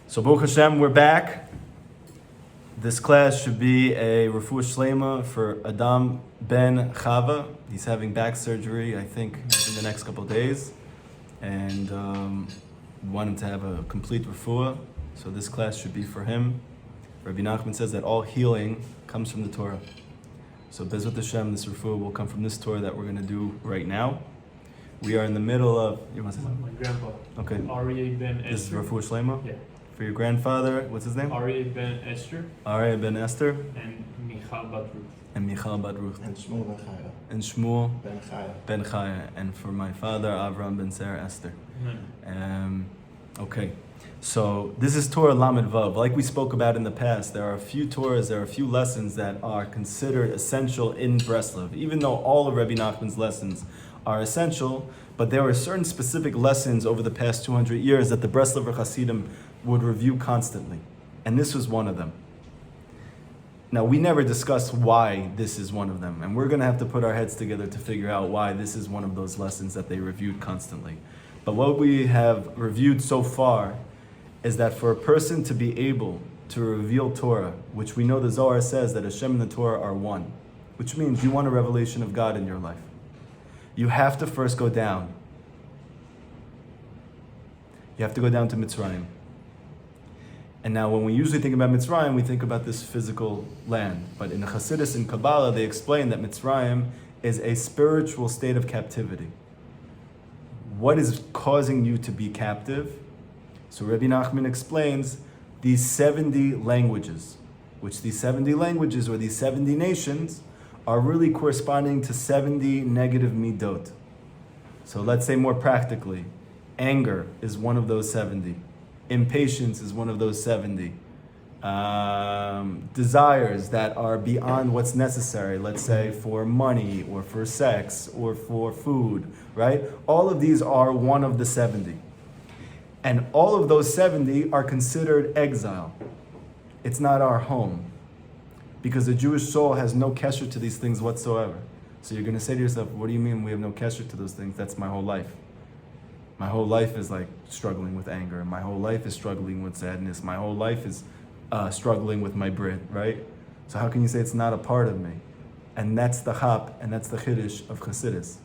So Baruch Hashem, we're back. This class should be a refuah shlema for Adam ben Chava. He's having back surgery, I think, in the next couple of days. And we want him to have a complete refuah. So this class should be for him. Rabbi Nachman says that all healing comes from the Torah. So Bezrat Hashem, this refuah will come from this Torah that we're going to do right now. We are in the middle of... You want to say something? My grandpa. Okay. Aryeh ben Esther. This is refuah shlema? Yeah. For your grandfather, what's his name? Aryeh ben Esther. Aryeh ben Esther. And Michal bat Ruth. And Michal bat Ruth. And Shmuel ben Chaya. And Shmuel Ben Chaya. ben Chaya. And for my father, Avram ben Sarah Esther. Okay. So this is Torah Lamed Vav. Like we spoke about in the past, there are a few Torahs, there are a few lessons that are considered essential in Breslov. Even though all of Rabbi Nachman's lessons are essential, but there are certain specific lessons over the past 200 years that the Breslover Hasidim would review constantly. And this was one of them. Now, we never discussed why this is one of them, and we're going to have to put our heads together to figure out why this is one of those lessons that they reviewed constantly. But what we have reviewed so far is that for a person to be able to reveal Torah, which we know the Zohar says that Hashem and the Torah are one, which means you want a revelation of God in your life, you have to first go down. You have to go down to Mitzrayim. And now when we usually think about Mitzrayim, we think about this physical land. But in the Chassidus and Kabbalah, they explain that Mitzrayim is a spiritual state of captivity. What is causing you to be captive? So Rabbi Nachman explains these 70 languages, which these 70 languages or these 70 nations are really corresponding to 70 negative midot. So let's say more practically, anger is one of those 70. Impatience is one of those 70. Desires that are beyond what's necessary, let's say for money or for sex or for food, right? All of these are one of the 70. And all of those 70 are considered exile. It's not our home. Because the Jewish soul has no kesher to these things whatsoever. So you're going to say to yourself, what do you mean we have no kesher to those things? That's my whole life. My whole life is like struggling with anger. My whole life is struggling with sadness. My whole life is struggling with my brit, right? So how can you say it's not a part of me? And that's the chap, and that's the chiddush of Chassidus,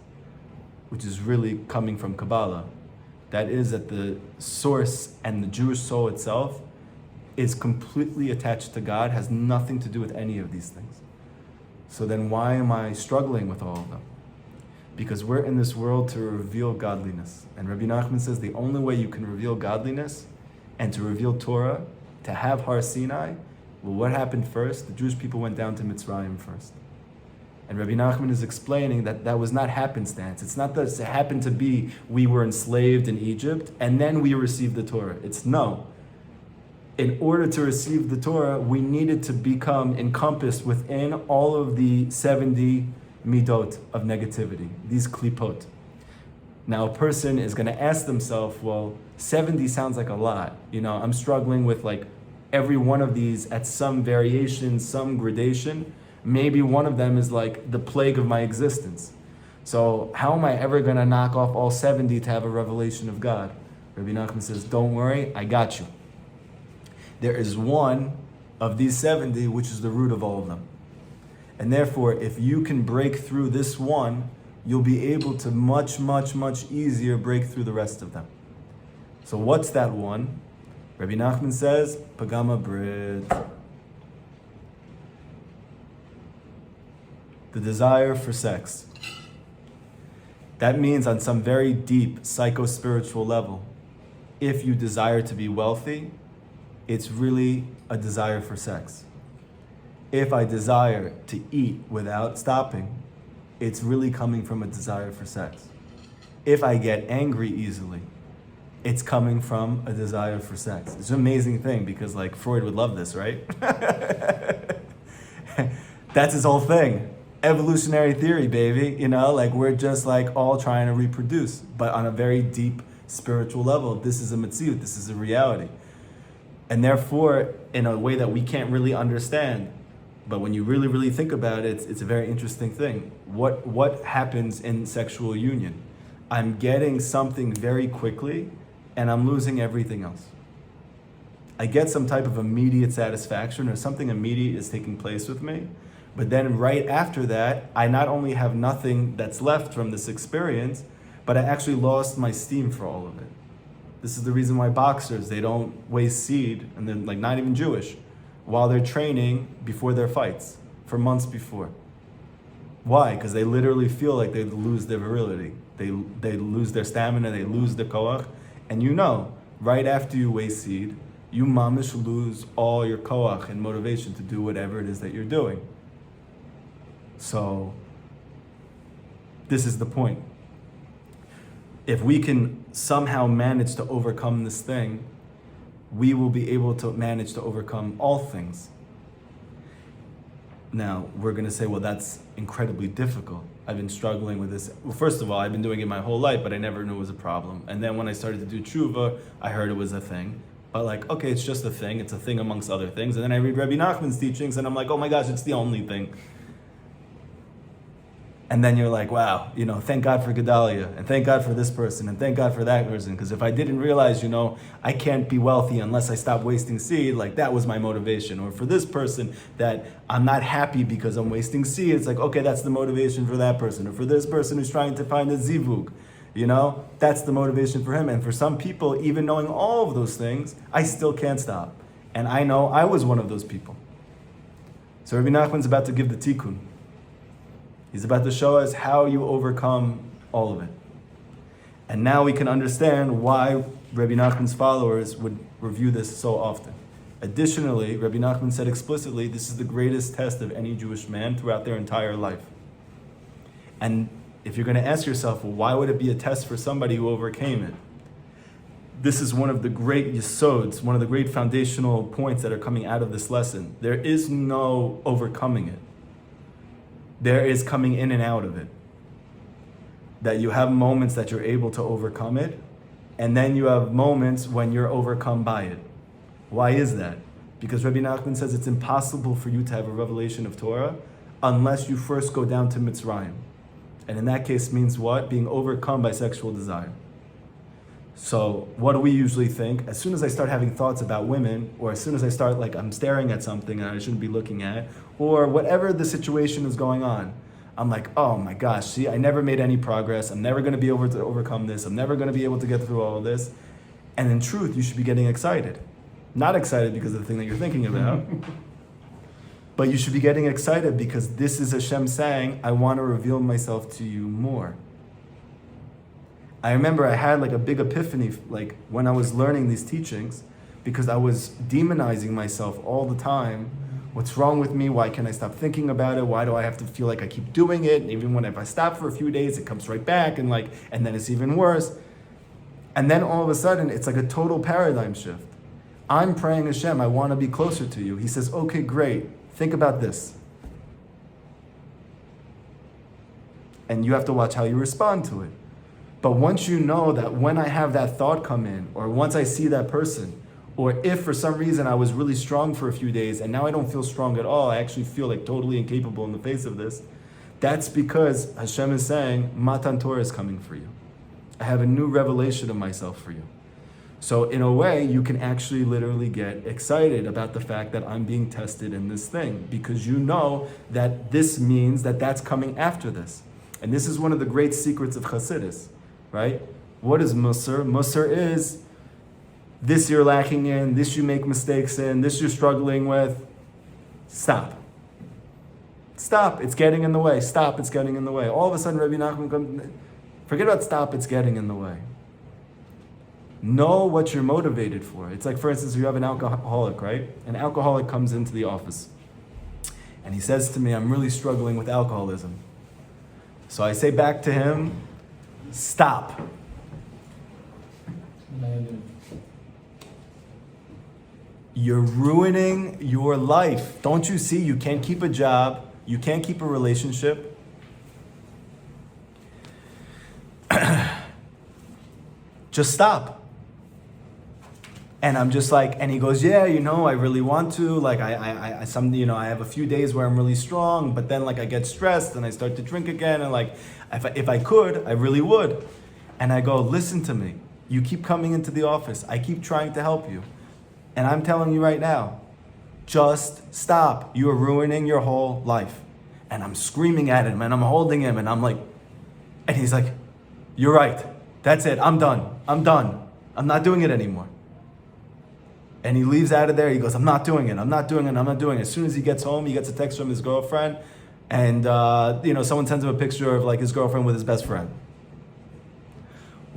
which is really coming from Kabbalah. That is that the source and the Jewish soul itself is completely attached to God, has nothing to do with any of these things. So then why am I struggling with all of them? Because we're in this world to reveal godliness. And Rabbi Nachman says the only way you can reveal godliness and to reveal Torah, to have Har Sinai, well, what happened first? The Jewish people went down to Mitzrayim first. And Rabbi Nachman is explaining that that was not happenstance. It's not that it happened to be we were enslaved in Egypt and then we received the Torah. It's no. In order to receive the Torah, we needed to become encompassed within all of the 70 midot of negativity, these klipot. Now a person is going to ask themselves, well, 70 sounds like a lot. You know, I'm struggling with like every one of these at some variation, some gradation. Maybe one of them is like the plague of my existence. So how am I ever going to knock off all 70 to have a revelation of God? Rabbi Nachman says, don't worry, I got you. There is one of these 70 which is the root of all of them. And therefore, if you can break through this one, you'll be able to much, much, much easier break through the rest of them. So what's that one? Rabbi Nachman says, Pagama Brit. The desire for sex. That means on some very deep psycho-spiritual level, if you desire to be wealthy, it's really a desire for sex. If I desire to eat without stopping, it's really coming from a desire for sex. If I get angry easily, it's coming from a desire for sex. It's an amazing thing because like Freud would love this, right? That's his whole thing. Evolutionary theory, baby. You know, like we're just like all trying to reproduce, but on a very deep spiritual level, this is a mitzvah, this is a reality. And therefore, in a way that we can't really understand, but when you really, really think about it, it's a very interesting thing. What happens in sexual union? I'm getting something very quickly, and I'm losing everything else. I get some type of immediate satisfaction or something immediate is taking place with me. But then right after that, I not only have nothing that's left from this experience, but I actually lost my steam for all of it. This is the reason why boxers, they don't waste seed, and they're like not even Jewish, while they're training before their fights, for months before. Why? Because they literally feel like they lose their virility. They lose their stamina, they lose their koach. And you know, right after you waste seed, you mamish lose all your koach and motivation to do whatever it is that you're doing. So, this is the point. If we can somehow manage to overcome this thing, we will be able to manage to overcome all things. Now, we're going to say, well, that's incredibly difficult. I've been struggling with this. Well, first of all, I've been doing it my whole life, but I never knew it was a problem. And then when I started to do tshuva, I heard it was a thing. But like, okay, it's just a thing. It's a thing amongst other things. And then I read Rabbi Nachman's teachings, and I'm like, oh my gosh, it's the only thing. And then you're like, wow, thank God for Gedalia, and thank God for this person, and thank God for that person. Because if I didn't realize, I can't be wealthy unless I stop wasting seed, like that was my motivation. Or for this person, that I'm not happy because I'm wasting seed, it's like, okay, that's the motivation for that person. Or for this person who's trying to find a zivug, that's the motivation for him. And for some people, even knowing all of those things, I still can't stop. And I know I was one of those people. So Rabbi Nachman's about to give the tikkun. He's about to show us how you overcome all of it. And now we can understand why Rabbi Nachman's followers would review this so often. Additionally, Rabbi Nachman said explicitly, this is the greatest test of any Jewish man throughout their entire life. And if you're going to ask yourself, well, why would it be a test for somebody who overcame it? This is one of the great yesods, one of the great foundational points that are coming out of this lesson. There is no overcoming it. There is coming in and out of it. That you have moments that you're able to overcome it, and then you have moments when you're overcome by it. Why is that? Because Rabbi Nachman says it's impossible for you to have a revelation of Torah unless you first go down to Mitzrayim. And in that case means what? Being overcome by sexual desire. So what do we usually think? As soon as I start having thoughts about women, or as soon as I start I'm staring at something and I shouldn't be looking at, or whatever the situation is going on, I'm like, oh my gosh, see, I never made any progress. I'm never going to be able to overcome this. I'm never going to be able to get through all of this. And in truth, you should be getting excited. Not excited because of the thing that you're thinking about, but you should be getting excited because this is Hashem saying, I want to reveal myself to you more. I remember I had a big epiphany when I was learning these teachings, because I was demonizing myself all the time. What's wrong with me? Why can't I stop thinking about it? Why do I have to feel like I keep doing it? And even if I stop for a few days, it comes right back, and then it's even worse. And then all of a sudden, it's like a total paradigm shift. I'm praying Hashem, I want to be closer to you. He says, okay, great. Think about this. And you have to watch how you respond to it. But once you know that when I have that thought come in, or once I see that person, or if for some reason I was really strong for a few days and now I don't feel strong at all, I actually feel totally incapable in the face of this, that's because Hashem is saying, Matan Torah is coming for you. I have a new revelation of myself for you. So in a way, you can actually literally get excited about the fact that I'm being tested in this thing, because you know that this means that that's coming after this. And this is one of the great secrets of Chassidus. Right? What is Musar? Musar is this you're lacking in, this you make mistakes in, this you're struggling with. Stop. Stop, it's getting in the way. Stop, it's getting in the way. All of a sudden, Rabbi Nachman comes, forget about stop, it's getting in the way. Know what you're motivated for. It's like, for instance, you have an alcoholic, right? An alcoholic comes into the office, and he says to me, I'm really struggling with alcoholism. So I say back to him, stop. You're ruining your life. Don't you see? You can't keep a job. You can't keep a relationship. Just stop. And I'm just and he goes, yeah, I really want to. I have a few days where I'm really strong, but then I get stressed and I start to drink again. And if I could, I really would. And I go, listen to me. You keep coming into the office. I keep trying to help you. And I'm telling you right now, just stop. You are ruining your whole life. And I'm screaming at him and I'm holding him and I'm like, and he's like, you're right. That's it. I'm done. I'm not doing it anymore. And he leaves out of there. He goes, I'm not doing it. As soon as he gets home, he gets a text from his girlfriend. And, someone sends him a picture of like his girlfriend with his best friend.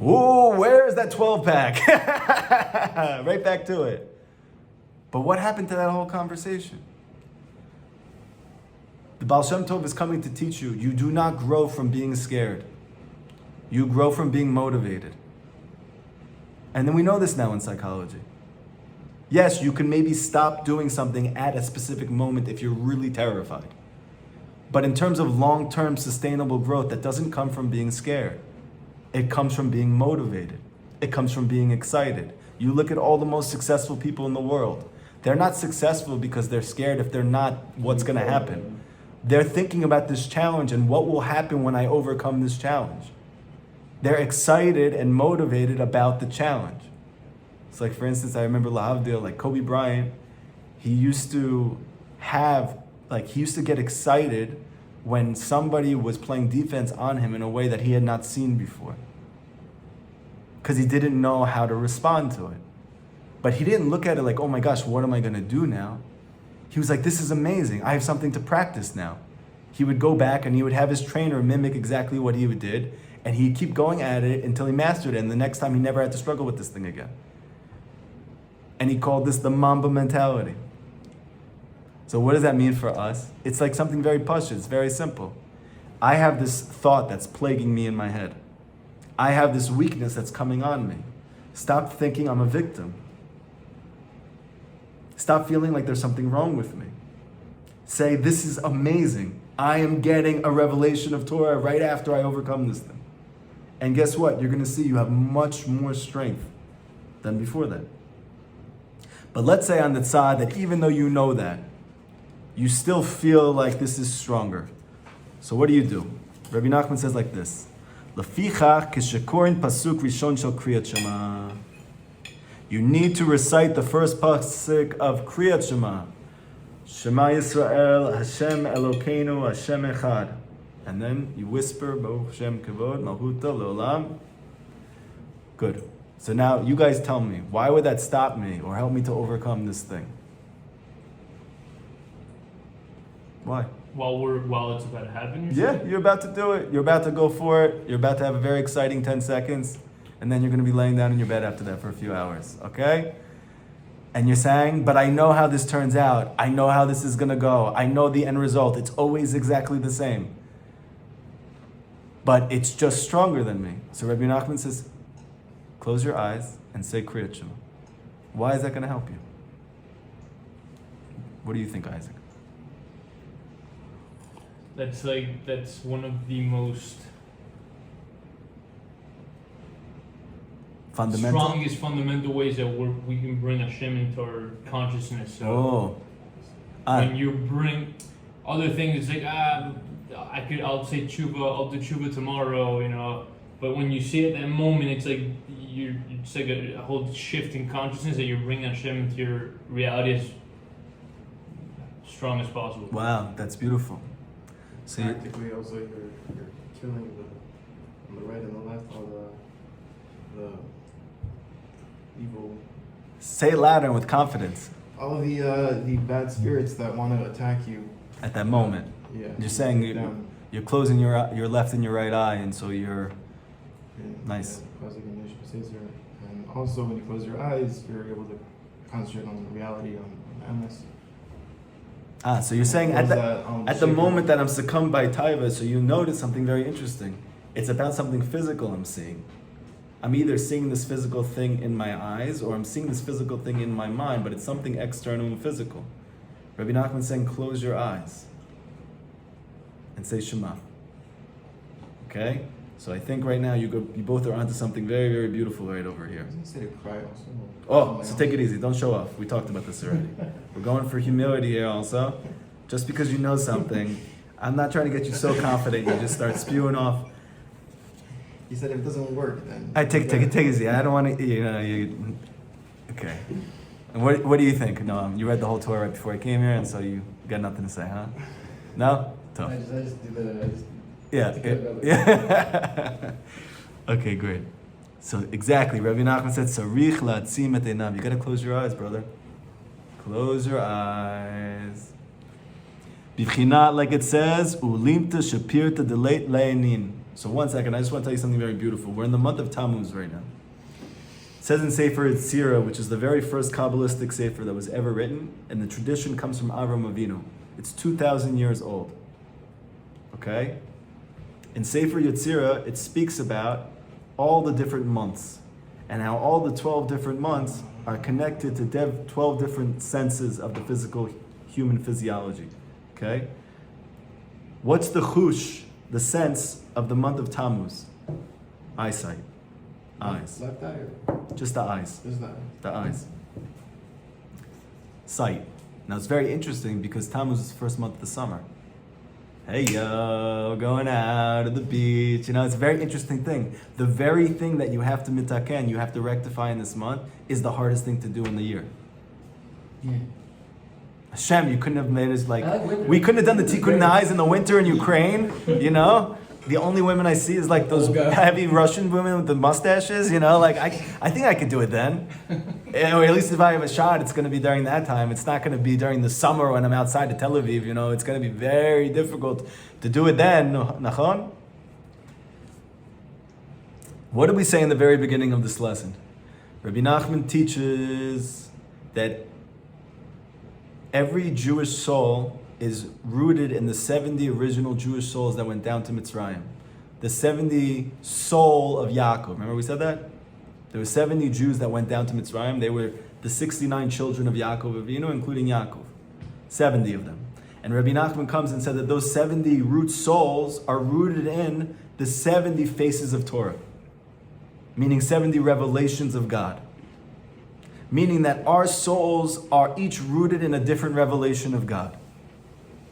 Ooh, where's that 12-pack? Right back to it. But what happened to that whole conversation? The Baal Shem Tov is coming to teach you, you do not grow from being scared. You grow from being motivated. And then we know this now in psychology. Yes, you can maybe stop doing something at a specific moment if you're really terrified. But in terms of long-term sustainable growth, that doesn't come from being scared. It comes from being motivated. It comes from being excited. You look at all the most successful people in the world. They're not successful because they're scared if they're not, what's going to happen. They're thinking about this challenge and what will happen when I overcome this challenge. They're excited and motivated about the challenge. It's like, for instance, I remember Lahavdil, like Kobe Bryant, he used to get excited when somebody was playing defense on him in a way that he had not seen before. Because he didn't know how to respond to it. But he didn't look at it like, oh my gosh, what am I going to do now? He was like, this is amazing. I have something to practice now. He would go back and he would have his trainer mimic exactly what he did. And he'd keep going at it until he mastered it. And the next time he never had to struggle with this thing again. And he called this the Mamba mentality. So what does that mean for us? It's like something very pashut. It's very simple. I have this thought that's plaguing me in my head. I have this weakness that's coming on me. Stop thinking I'm a victim. Stop feeling like there's something wrong with me. Say, this is amazing. I am getting a revelation of Torah right after I overcome this thing. And guess what? You're going to see you have much more strength than before that. But let's say on the tzad that even though you know that, you still feel like this is stronger. So what do? Rabbi Nachman says like this. Lefichach kishekorin pasuk rishon shel kriyat Shema. You need to recite the first pasuk of kriyat Shema. Shema Yisrael, Hashem Elokeinu, Hashem Echad. And then you whisper, Baruch Hashem Kavod, Malchuta Leolam. Good. So now you guys tell me, why would that stop me or help me to overcome this thing? Why? While it's about to happen? Yeah, you're about to do it. You're about to go for it. You're about to have a very exciting 10 seconds. And then you're going to be laying down in your bed after that for a few hours. Okay? And you're saying, but I know how this turns out. I know how this is going to go. I know the end result. It's always exactly the same. But it's just stronger than me. So Rabbi Nachman says, close your eyes and say Kriyat Shema. Why is that going to help you? What do you think, Isaac? That's one of the most strongest fundamental ways that we can bring Hashem into our consciousness. So when you bring other things, it's like I'll say tshuva, I'll do tshuva tomorrow, But when you see it at that moment, it's like it's like a whole shift in consciousness that you're bringing Hashem into your reality as strong as possible. Wow, that's beautiful. So practically, also you're killing on the right and the left all the evil. Say it louder and with confidence. All the bad spirits that want to attack you At that moment. Yeah. You're saying you're closing your left and your right eye, and so you're nice. And also, when you close your eyes, you're able to concentrate on the reality, on MS. So you're saying at the moment that I'm succumbed by taiva, so you notice something very interesting. It's about something physical I'm seeing. I'm either seeing this physical thing in my eyes or I'm seeing this physical thing in my mind, but it's something external and physical. Rabbi Nachman is saying, close your eyes and say Shema. Okay? So I think right now you both are onto something very, very beautiful right over here. I was going to say to cry also. Oh, so take it easy. Don't show off. We talked about this already. We're going for humility here also. Just because you know something, I'm not trying to get you so confident you just start spewing off. He said if it doesn't work, then... Take it easy. I don't want to, okay. And what do you think? No, you read the whole Torah right before I came here, and so you got nothing to say, huh? No? Tough. I just do the. Yeah. Okay, great. So exactly, Rabbi Nachman said, "Sarich la'atzim et einav." You gotta close your eyes, brother. Close your eyes. B'china, like it says, ulimta shapirta deleit le'enin. So 1 second, I just want to tell you something very beautiful. We're in the month of Tammuz right now. It says in Sefer Yetzirah, which is the very first Kabbalistic Sefer that was ever written, and the tradition comes from Avram Avinu. It's 2,000 years old. Okay? In Sefer Yetzirah, it speaks about all the different months and how all the 12 different months are connected to 12 different senses of the physical human physiology. Okay? What's the chush, the sense of the month of Tammuz? Eyesight. Eyes. Left eye or Just the eyes. just that? The eyes. Sight. Now it's very interesting because Tammuz is the first month of the summer. Hey yo, going out to the beach. You know, it's a very interesting thing. The very thing that you have to mitaken, you have to rectify in this month, is the hardest thing to do in the year. Yeah. Hashem, you couldn't have made us like, I like winter. we couldn't have done the tikkun eyes in the winter in Ukraine, you know? The only women I see is like those Olga. heavy Russian women with the mustaches, you know? Like, I think I could do it then. Or at least if I have a shot, it's going to be during that time. It's not going to be during the summer when I'm outside of Tel Aviv, you know? It's going to be very difficult to do it then. Nachon? What did we say in the very beginning of this lesson? Rabbi Nachman teaches that every Jewish soul is rooted in the 70 original Jewish souls that went down to Mitzrayim. The 70 soul of Yaakov. Remember we said that? There were 70 Jews that went down to Mitzrayim. They were the 69 children of Yaakov Avinu, including Yaakov. 70 of them. And Rabbi Nachman comes and said that those 70 root souls are rooted in the 70 faces of Torah. Meaning 70 revelations of God. Meaning that our souls are each rooted in a different revelation of God.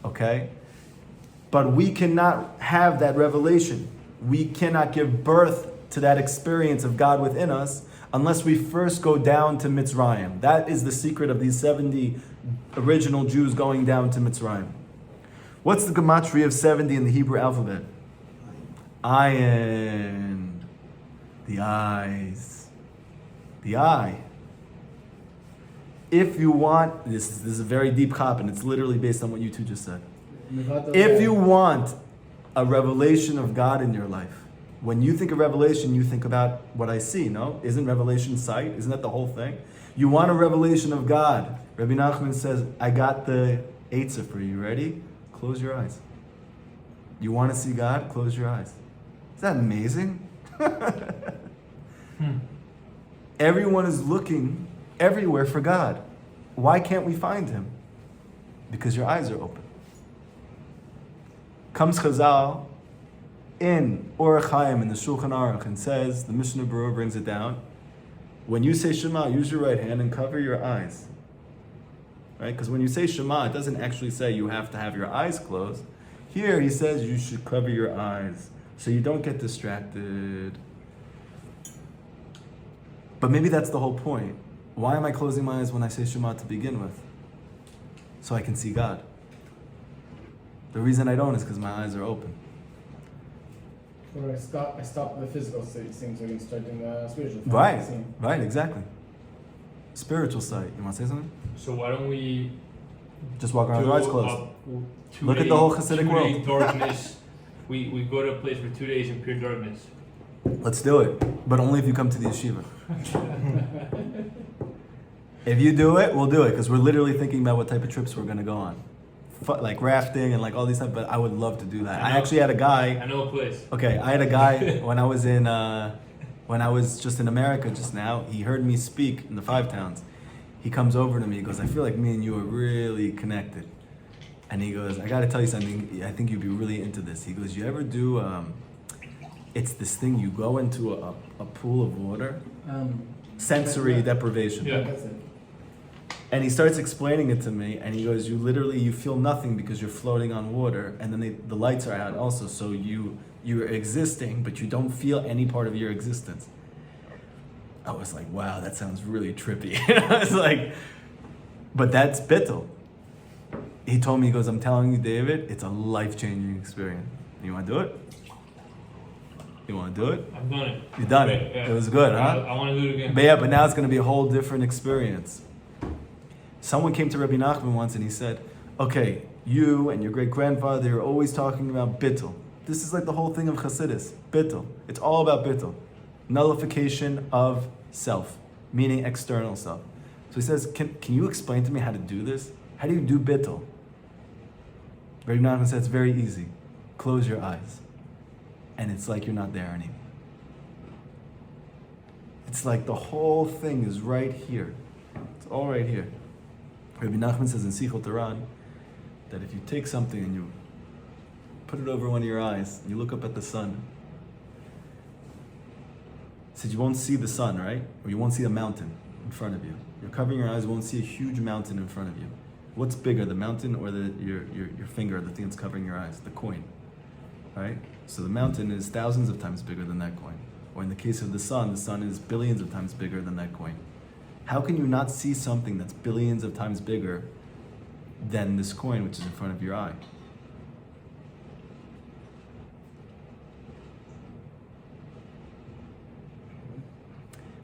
Okay? But we cannot have that revelation. We cannot give birth to that experience of God within us unless we first go down to Mitzrayim. That is the secret of these 70 original Jews going down to Mitzrayim. What's the gematria of 70 in the Hebrew alphabet? Ayin. The eyes. The eye. If you want, this is a very deep chap, and it's literally based on what you two just said. If you want a revelation of God in your life, when you think of revelation, you think about what I see, no? Isn't revelation sight? Isn't that the whole thing? You want a revelation of God. Rabbi Nachman says, I got the eitzah for you. Ready? Close your eyes. You want to see God? Close your eyes. Is that amazing? Everyone is looking everywhere for God. Why can't we find Him? Because your eyes are open. Comes Chazal in Orach Chaim in the Shulchan Aruch and says, the Mishnah Berurah brings it down, when you say Shema, use your right hand and cover your eyes. Right? Because when you say Shema, it doesn't actually say you have to have your eyes closed. Here he says you should cover your eyes so you don't get distracted. But maybe that's the whole point. Why am I closing my eyes when I say Shema to begin with? So I can see God. The reason I don't is because my eyes are open. Or I stop the physical state, so I can start in the spiritual. Right, exactly. Spiritual sight. You want to say something? So why don't we Just walk around with your eyes closed. Look at two-day- the whole Hasidic two-day world. darkness. we go to a place for 2 days in pure darkness. Let's do it. But only if you come to the yeshiva. If you do it, we'll do it. Because we're literally thinking about what type of trips we're going to go on. Like rafting and like all these stuff. But I would love to do that. I actually had a guy. I know a place. Okay, I had a guy when I was in, when I was just in America just now. He heard me speak in the Five Towns. He comes over to me. He goes, I feel like me and you are really connected. And he goes, I got to tell you something. I think you'd be really into this. He goes, you ever do, it's this thing, you go into a pool of water, sensory deprivation. Yeah. That's it. And he starts explaining it to me, and he goes, you feel nothing because you're floating on water, and then the lights are out also, so you're existing, but you don't feel any part of your existence. I was like, wow, that sounds really trippy. I was like, but that's bittul. He told me, he goes, I'm telling you, David, it's a life-changing experience. You want to do it? You want to do it? I've done it. You've done it. Yeah. It was good, huh? I want to do it again. But now it's going to be a whole different experience. Someone came to Rabbi Nachman once and he said, okay, you and your great-grandfather, you're always talking about bittul. This is like the whole thing of Chassidus, bittul. It's all about bittul. Nullification of self, meaning external self. So he says, can you explain to me how to do this? How do you do bittul? Rabbi Nachman said, it's very easy. Close your eyes. And it's like you're not there anymore. It's like the whole thing is right here. It's all right here. Rabbi Nachman says in Sichot Torah that if you take something and you put it over one of your eyes, you look up at the sun. He said you won't see the sun, right? Or you won't see a mountain in front of you. You're covering your eyes, you won't see a huge mountain in front of you. What's bigger, the mountain or your finger, the thing that's covering your eyes, the coin, right? So the mountain is thousands of times bigger than that coin. Or in the case of the sun is billions of times bigger than that coin. How can you not see something that's billions of times bigger than this coin which is in front of your eye?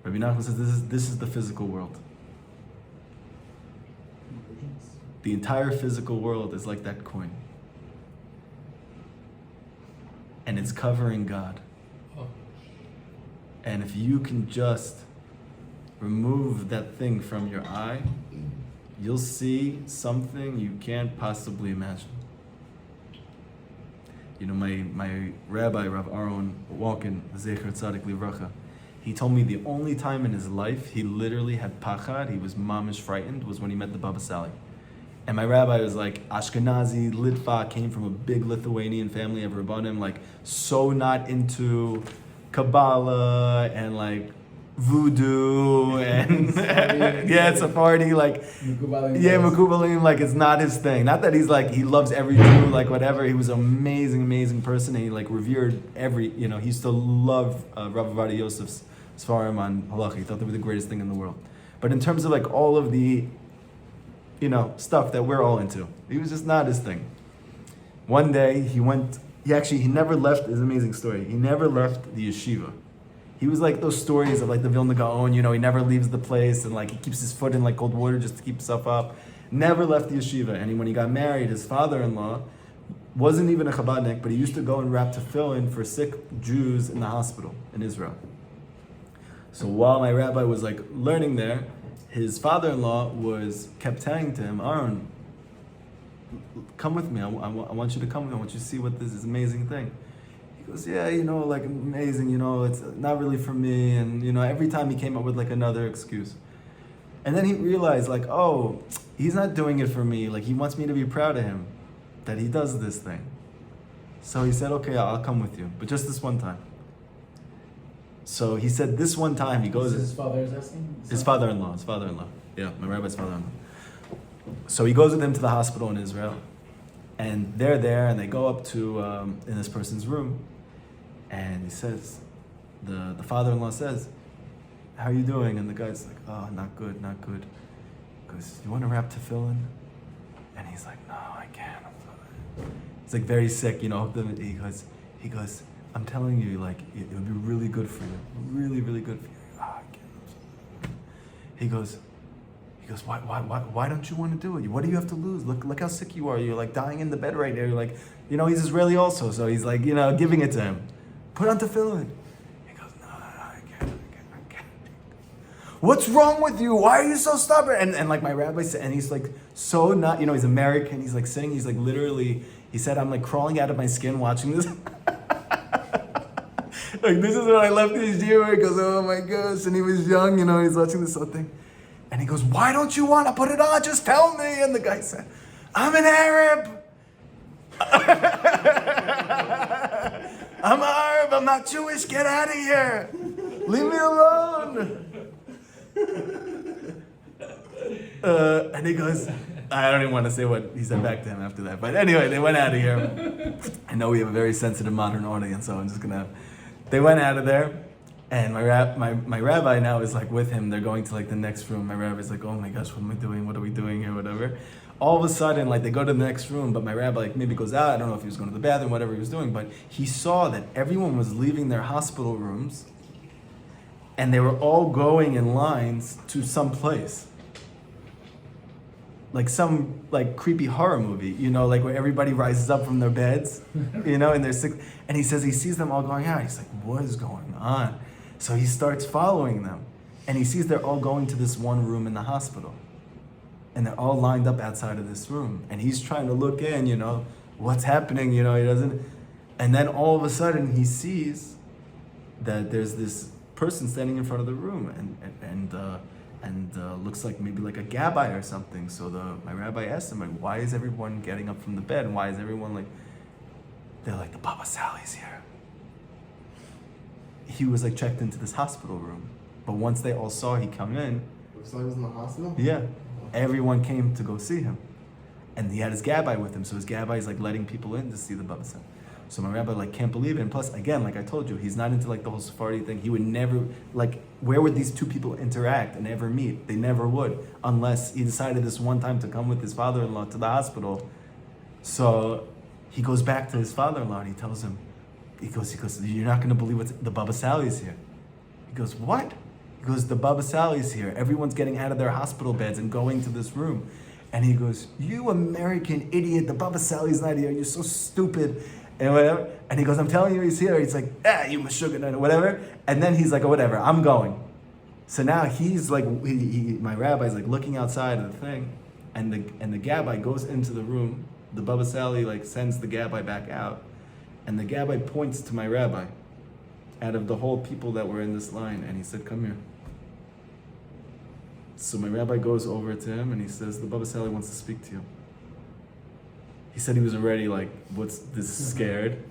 Rabbi Nachman says this is the physical world. The entire physical world is like that coin. And it's covering God. And if you can just remove that thing from your eye, you'll see something you can't possibly imagine. You know, my rabbi, Rav Aaron Walken, Zecher Tzadik Livracha, he told me the only time in his life he literally had pachad, he was mamish frightened, was when he met the Baba Sali. And my rabbi was like Ashkenazi, Litva, came from a big Lithuanian family of Rabbanim, like so not into Kabbalah and like voodoo and yeah, it's a party like Mekubalim, like it's not his thing. Not that he's like he loves every Jew, like whatever. He was an amazing person. And he like revered every, he used to love Rav Avadia Yosef's Svarim on Halacha. He thought they were the greatest thing in the world. But in terms of like all of the stuff that we're all into, he was just not his thing. One day he never left, this amazing story, he never left the yeshiva. He was like those stories of like the Vilna Gaon, he never leaves the place and like he keeps his foot in like cold water just to keep himself up. Never left the yeshiva. And when he got married, his father-in-law wasn't even a Chabadnik, but he used to go and wrap tefillin for sick Jews in the hospital in Israel. So while my rabbi was like learning there, his father-in-law kept saying to him, Aaron, come with me. I want you to come with me. I want you to see what this is amazing thing. He goes, yeah, like amazing, it's not really for me. And, every time he came up with like another excuse. And then he realized like, oh, he's not doing it for me. Like he wants me to be proud of him that he does this thing. So he said, okay, I'll come with you, but just this one time. So he said this one time he goes. His father is asking? His father-in-law. Yeah, my rabbi's father-in-law. So he goes with him to the hospital in Israel. And they're there and they go up to in this person's room. And he says, the father-in-law says, how are you doing? And the guy's like, oh, not good. He goes, you want to wrap tefillin? And he's like, no, I can't. He's like very sick, He goes, I'm telling you, like, it would be really good for you. Really, really good for you. Oh, I can't. He goes, why don't you want to do it? What do you have to lose? Look how sick you are. You're like dying in the bed right now. You're like, he's Israeli also. So he's like, giving it to him. Put on tefillin. He goes, no, I can't. What's wrong with you? Why are you so stubborn? And like my rabbi said, and he's like so not, he's American. He's like sitting, he's like literally, he said, I'm like crawling out of my skin watching this. Like, this is when I left this year. He goes, oh my gosh. And he was young, he's watching this whole thing. And he goes, why don't you want to put it on? Just tell me. And the guy said, I'm an Arab. I'm Arab. I'm not Jewish. Get out of here. Leave me alone. And he goes, I don't even want to say what he said back to him after that. But anyway, they went out of here. I know we have a very sensitive modern audience, so I'm just going to... They went out of there, And my rabbi now is like with him. They're going to like the next room. My rabbi's like, oh my gosh, what am I doing? What are we doing here? Whatever. All of a sudden, like they go to the next room, but my rabbi like maybe goes out. I don't know if he was going to the bathroom, whatever he was doing, but he saw that everyone was leaving their hospital rooms and they were all going in lines to some place. Like some like creepy horror movie, you know, like where everybody rises up from their beds, you know, and they're sick. And he says he sees them all going out. He's like, what is going on? So he starts following them. And he sees they're all going to this one room in the hospital. And they're all lined up outside of this room. And he's trying to look in, you know, what's happening, you know, he doesn't. And then all of a sudden he sees that there's this person standing in front of the room and looks like maybe like a gabbai or something. So my rabbi asked him, like, why is everyone getting up from the bed? And why is everyone like, they're like, the Baba Sally's here. He was like checked into this hospital room. But once they all saw he come in. So he was in the hospital? Yeah. Everyone came to go see him. And he had his gabbai with him. So his gabbai is like letting people in to see the Baba Sal. So my rabbi like can't believe it. And plus, again, like I told you, he's not into like the whole Sephardi thing. He would never, like, where would these two people interact and ever meet? They never would, unless he decided this one time to come with his father-in-law to the hospital. So he goes back to his father-in-law and he tells him, he goes, you're not going to believe what's, the Baba Sally's here. He goes, what? He goes, the Baba Sally's here. Everyone's getting out of their hospital beds and going to this room. And he goes, you American idiot, the Baba Sally's not here. You're so stupid. And whatever. And he goes, I'm telling you he's here. He's like, you Meshuggah, whatever. And then he's like, oh, whatever, I'm going. So now he's like, my rabbi's like looking outside of the thing. And the gabbai goes into the room. The Baba Sally like sends the gabbai back out. And the gabbai points to my rabbi out of the whole people that were in this line. And he said, come here. So my rabbi goes over to him and he says, the Baba Sally wants to speak to you. He said he was already like, what's this, scared?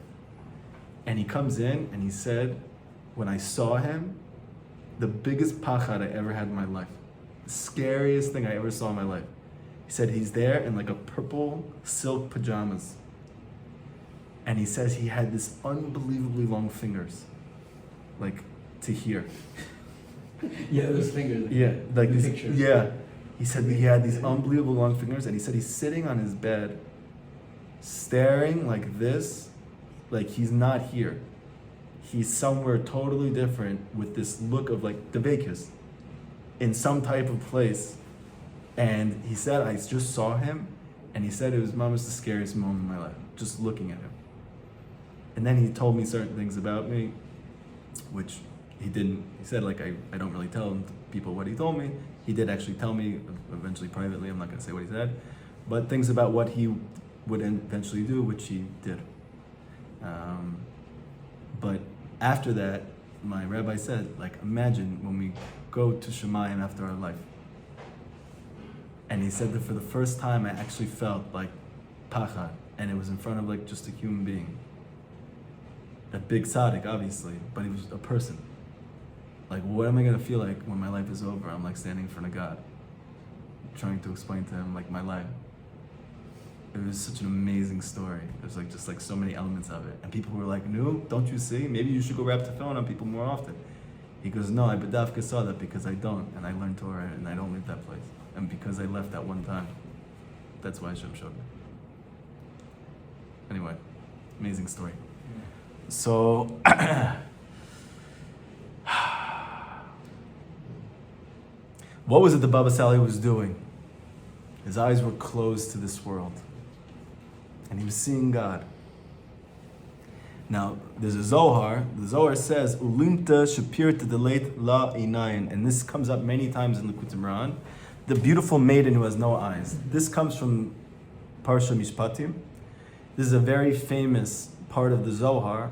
And he comes in and he said, when I saw him, the biggest pachad I ever had in my life, the scariest thing I ever saw in my life. He said he's there in like a purple silk pajamas. And he says he had this unbelievably long fingers, like to here. Yeah, those fingers. Yeah, like the these, pictures. yeah. He said he had these unbelievable long fingers, and he said he's sitting on his bed, staring like this, like he's not here. He's somewhere totally different with this look of like the Vekas in some type of place. And he said, I just saw him, and he said it was almost the scariest moment in my life, just looking at him. And then he told me certain things about me, which he didn't. He said, like, I don't really tell people what he told me. He did actually tell me, eventually privately, I'm not going to say what he said, but things about what he would eventually do, which he did. But after that, my rabbi said, like, imagine when we go to Shema after our life. And he said that for the first time, I actually felt like pachad, and it was in front of like just a human being. A big tzaddik, obviously, but he was a person. Like, what am I gonna feel like when my life is over? I'm like standing in front of God, trying to explain to him like my life. It was such an amazing story. There's like just like so many elements of it, and people were like, "No, don't you see? Maybe you should go wrap tefillin on people more often." He goes, "No, I bedavka saw that because I don't, and I learned Torah, and I don't leave that place, and because I left that one time, that's why Hashem showed me." Anyway, amazing story. So, what was it the Baba Sali was doing? His eyes were closed to this world, and he was seeing God. Now, there's a Zohar. The Zohar says, "Ulimta shapirta deleit la inayin," and this comes up many times in Likutey Moharan. The beautiful maiden who has no eyes. This comes from Parsha Mishpatim. This is a very famous part of the Zohar,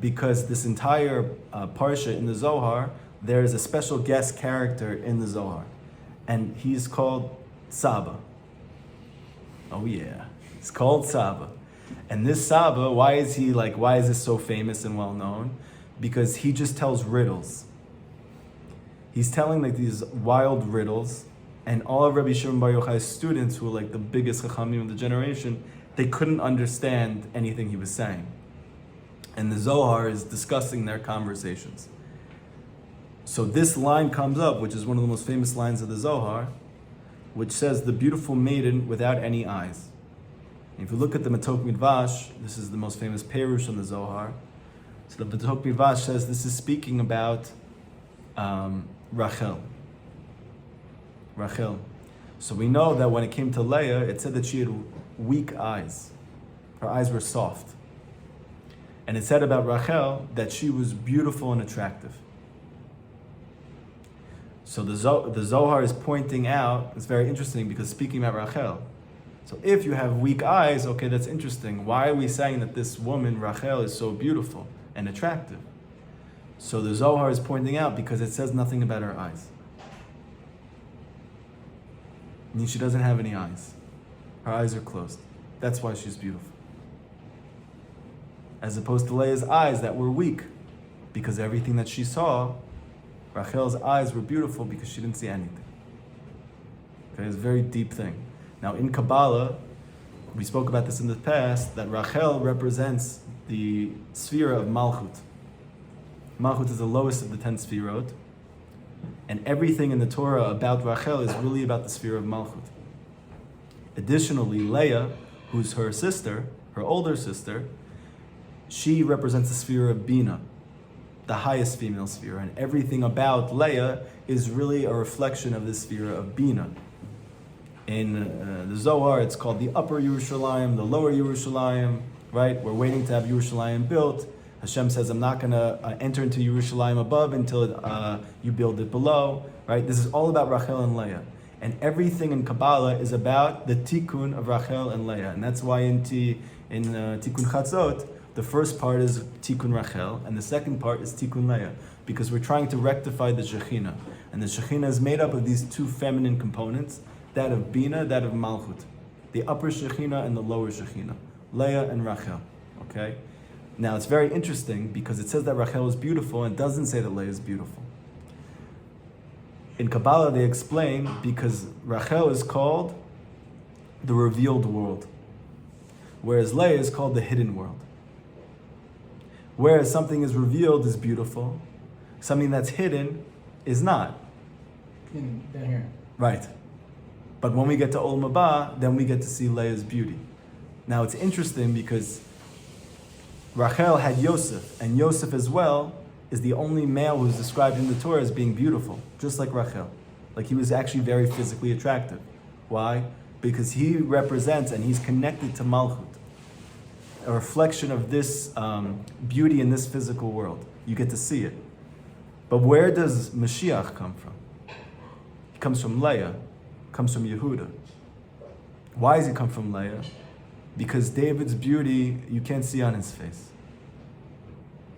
because this entire Parsha in the Zohar, there is a special guest character in the Zohar, and he's called Saba. Oh yeah, he's called Saba. And this Saba, why is this so famous and well known? Because he just tells riddles. He's telling like these wild riddles, and all of Rabbi Shimon Bar Yochai's students, who were like the biggest chachamim of the generation, they couldn't understand anything he was saying. And the Zohar is discussing their conversations. So this line comes up, which is one of the most famous lines of the Zohar, which says the beautiful maiden without any eyes. And if you look at the Matok Midvash, this is the most famous Perush on the Zohar. So the Matok Midvash says this is speaking about Rachel. Rachel. So we know that when it came to Leah, it said that she had weak eyes. Her eyes were soft. And it said about Rachel that she was beautiful and attractive. So the Zohar is pointing out, it's very interesting because speaking about Rachel. So if you have weak eyes, okay, that's interesting. Why are we saying that this woman, Rachel, is so beautiful and attractive? So the Zohar is pointing out because it says nothing about her eyes. I mean, she doesn't have any eyes. Her eyes are closed. That's why she's beautiful. As opposed to Leah's eyes that were weak because everything that she saw, Rachel's eyes were beautiful because she didn't see anything. Okay, it's a very deep thing. Now in Kabbalah, we spoke about this in the past, that Rachel represents the sphere of Malchut. Malchut is the lowest of the 10 sphirot. And everything in the Torah about Rachel is really about the sphere of Malchut. Additionally, Leah, who's her sister, her older sister, she represents the sphere of Bina, the highest female sphere. And everything about Leah is really a reflection of the sphere of Bina. In the Zohar, it's called the Upper Yerushalayim, the Lower Yerushalayim, right? We're waiting to have Yerushalayim built. Hashem says, I'm not going to enter into Yerushalayim above until you build it below, right? This is all about Rachel and Leah. And everything in Kabbalah is about the tikkun of Rachel and Leah. And that's why in Tikkun Chatzot, the first part is tikkun Rachel, and the second part is tikkun Leah, because we're trying to rectify the Shekhinah. And the Shekhinah is made up of these two feminine components, that of Bina, that of Malchut. The upper Shekhinah and the lower Shekhinah. Leah and Rachel, okay? Now it's very interesting because it says that Rachel is beautiful and it doesn't say that Leah is beautiful. In Kabbalah they explain because Rachel is called the revealed world, whereas Leah is called the hidden world. Whereas something is revealed is beautiful, something that's hidden is not. Down here. Right. But when we get to Olam Haba, then we get to see Leah's beauty. Now it's interesting because Rachel had Yosef, and Yosef as well is the only male who's described in the Torah as being beautiful, just like Rachel. Like he was actually very physically attractive. Why? Because he represents and he's connected to Malchut, a reflection of this beauty in this physical world. You get to see it. But where does Mashiach come from? He comes from Leah, comes from Yehuda. Why does he come from Leah? Because David's beauty, you can't see on his face.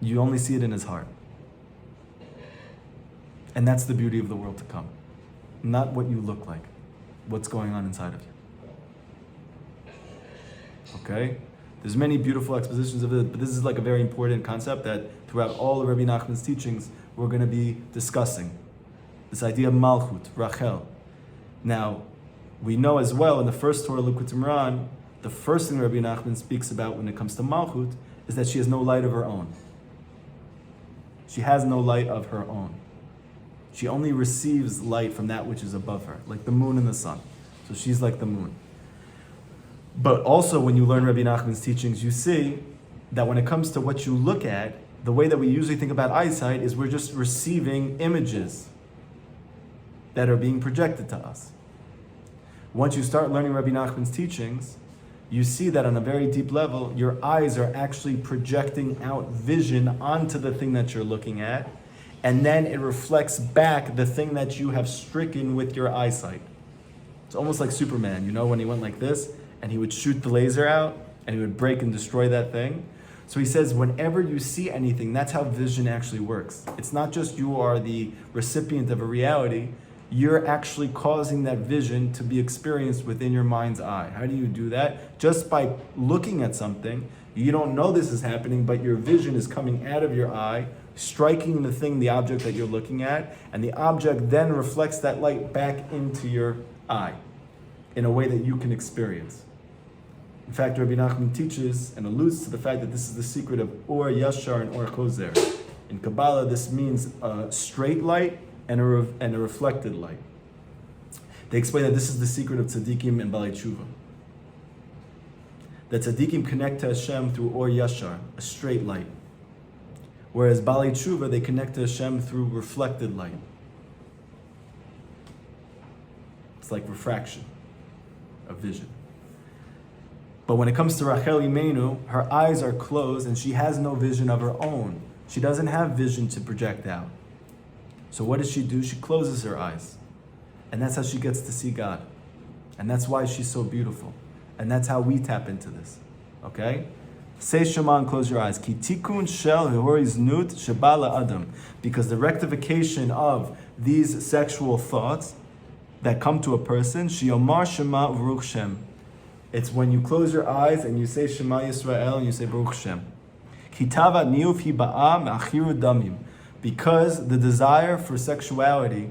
You only see it in his heart. And that's the beauty of the world to come. Not what you look like, what's going on inside of you. Okay? There's many beautiful expositions of it, but this is like a very important concept that throughout all of Rabbi Nachman's teachings, we're going to be discussing. This idea of Malchut, Rachel. Now, we know as well in the first Torah, Likutey Moharan, the first thing Rabbi Nachman speaks about when it comes to Malchut is that she has no light of her own. She has no light of her own. She only receives light from that which is above her, like the moon and the sun. So she's like the moon. But also when you learn Rabbi Nachman's teachings, you see that when it comes to what you look at, the way that we usually think about eyesight is we're just receiving images that are being projected to us. Once you start learning Rabbi Nachman's teachings, you see that on a very deep level, your eyes are actually projecting out vision onto the thing that you're looking at, and then it reflects back the thing that you have stricken with your eyesight. It's almost like Superman, you know, when he went like this, and he would shoot the laser out, and he would break and destroy that thing. So he says, whenever you see anything, that's how vision actually works. It's not just you are the recipient of a reality, you're actually causing that vision to be experienced within your mind's eye. How do you do that? Just by looking at something. You don't know this is happening, but your vision is coming out of your eye, striking the thing, the object that you're looking at, and the object then reflects that light back into your eye in a way that you can experience. In fact, Rabbi Nachman teaches and alludes to the fact that this is the secret of Or Yashar and Or Chozer. In Kabbalah, this means a straight light and a reflected light. They explain that this is the secret of tzaddikim and balei tshuva. That tzaddikim connect to Hashem through or yashar, a straight light. Whereas balei tshuva, they connect to Hashem through reflected light. It's like refraction of vision. But when it comes to Rachel Imenu, her eyes are closed and she has no vision of her own. She doesn't have vision to project out. So what does she do? She closes her eyes. And that's how she gets to see God. And that's why she's so beautiful. And that's how we tap into this. Okay? Say Shema and close your eyes. Ki tikun shel nut shebala adam. Because the rectification of these sexual thoughts that come to a person, shiyomar Shema Baruch Shem. It's when you close your eyes and you say Shema Yisrael and you say Baruch Shem. Ki tava niuf hi ba'a me'achiru damim. Because the desire for sexuality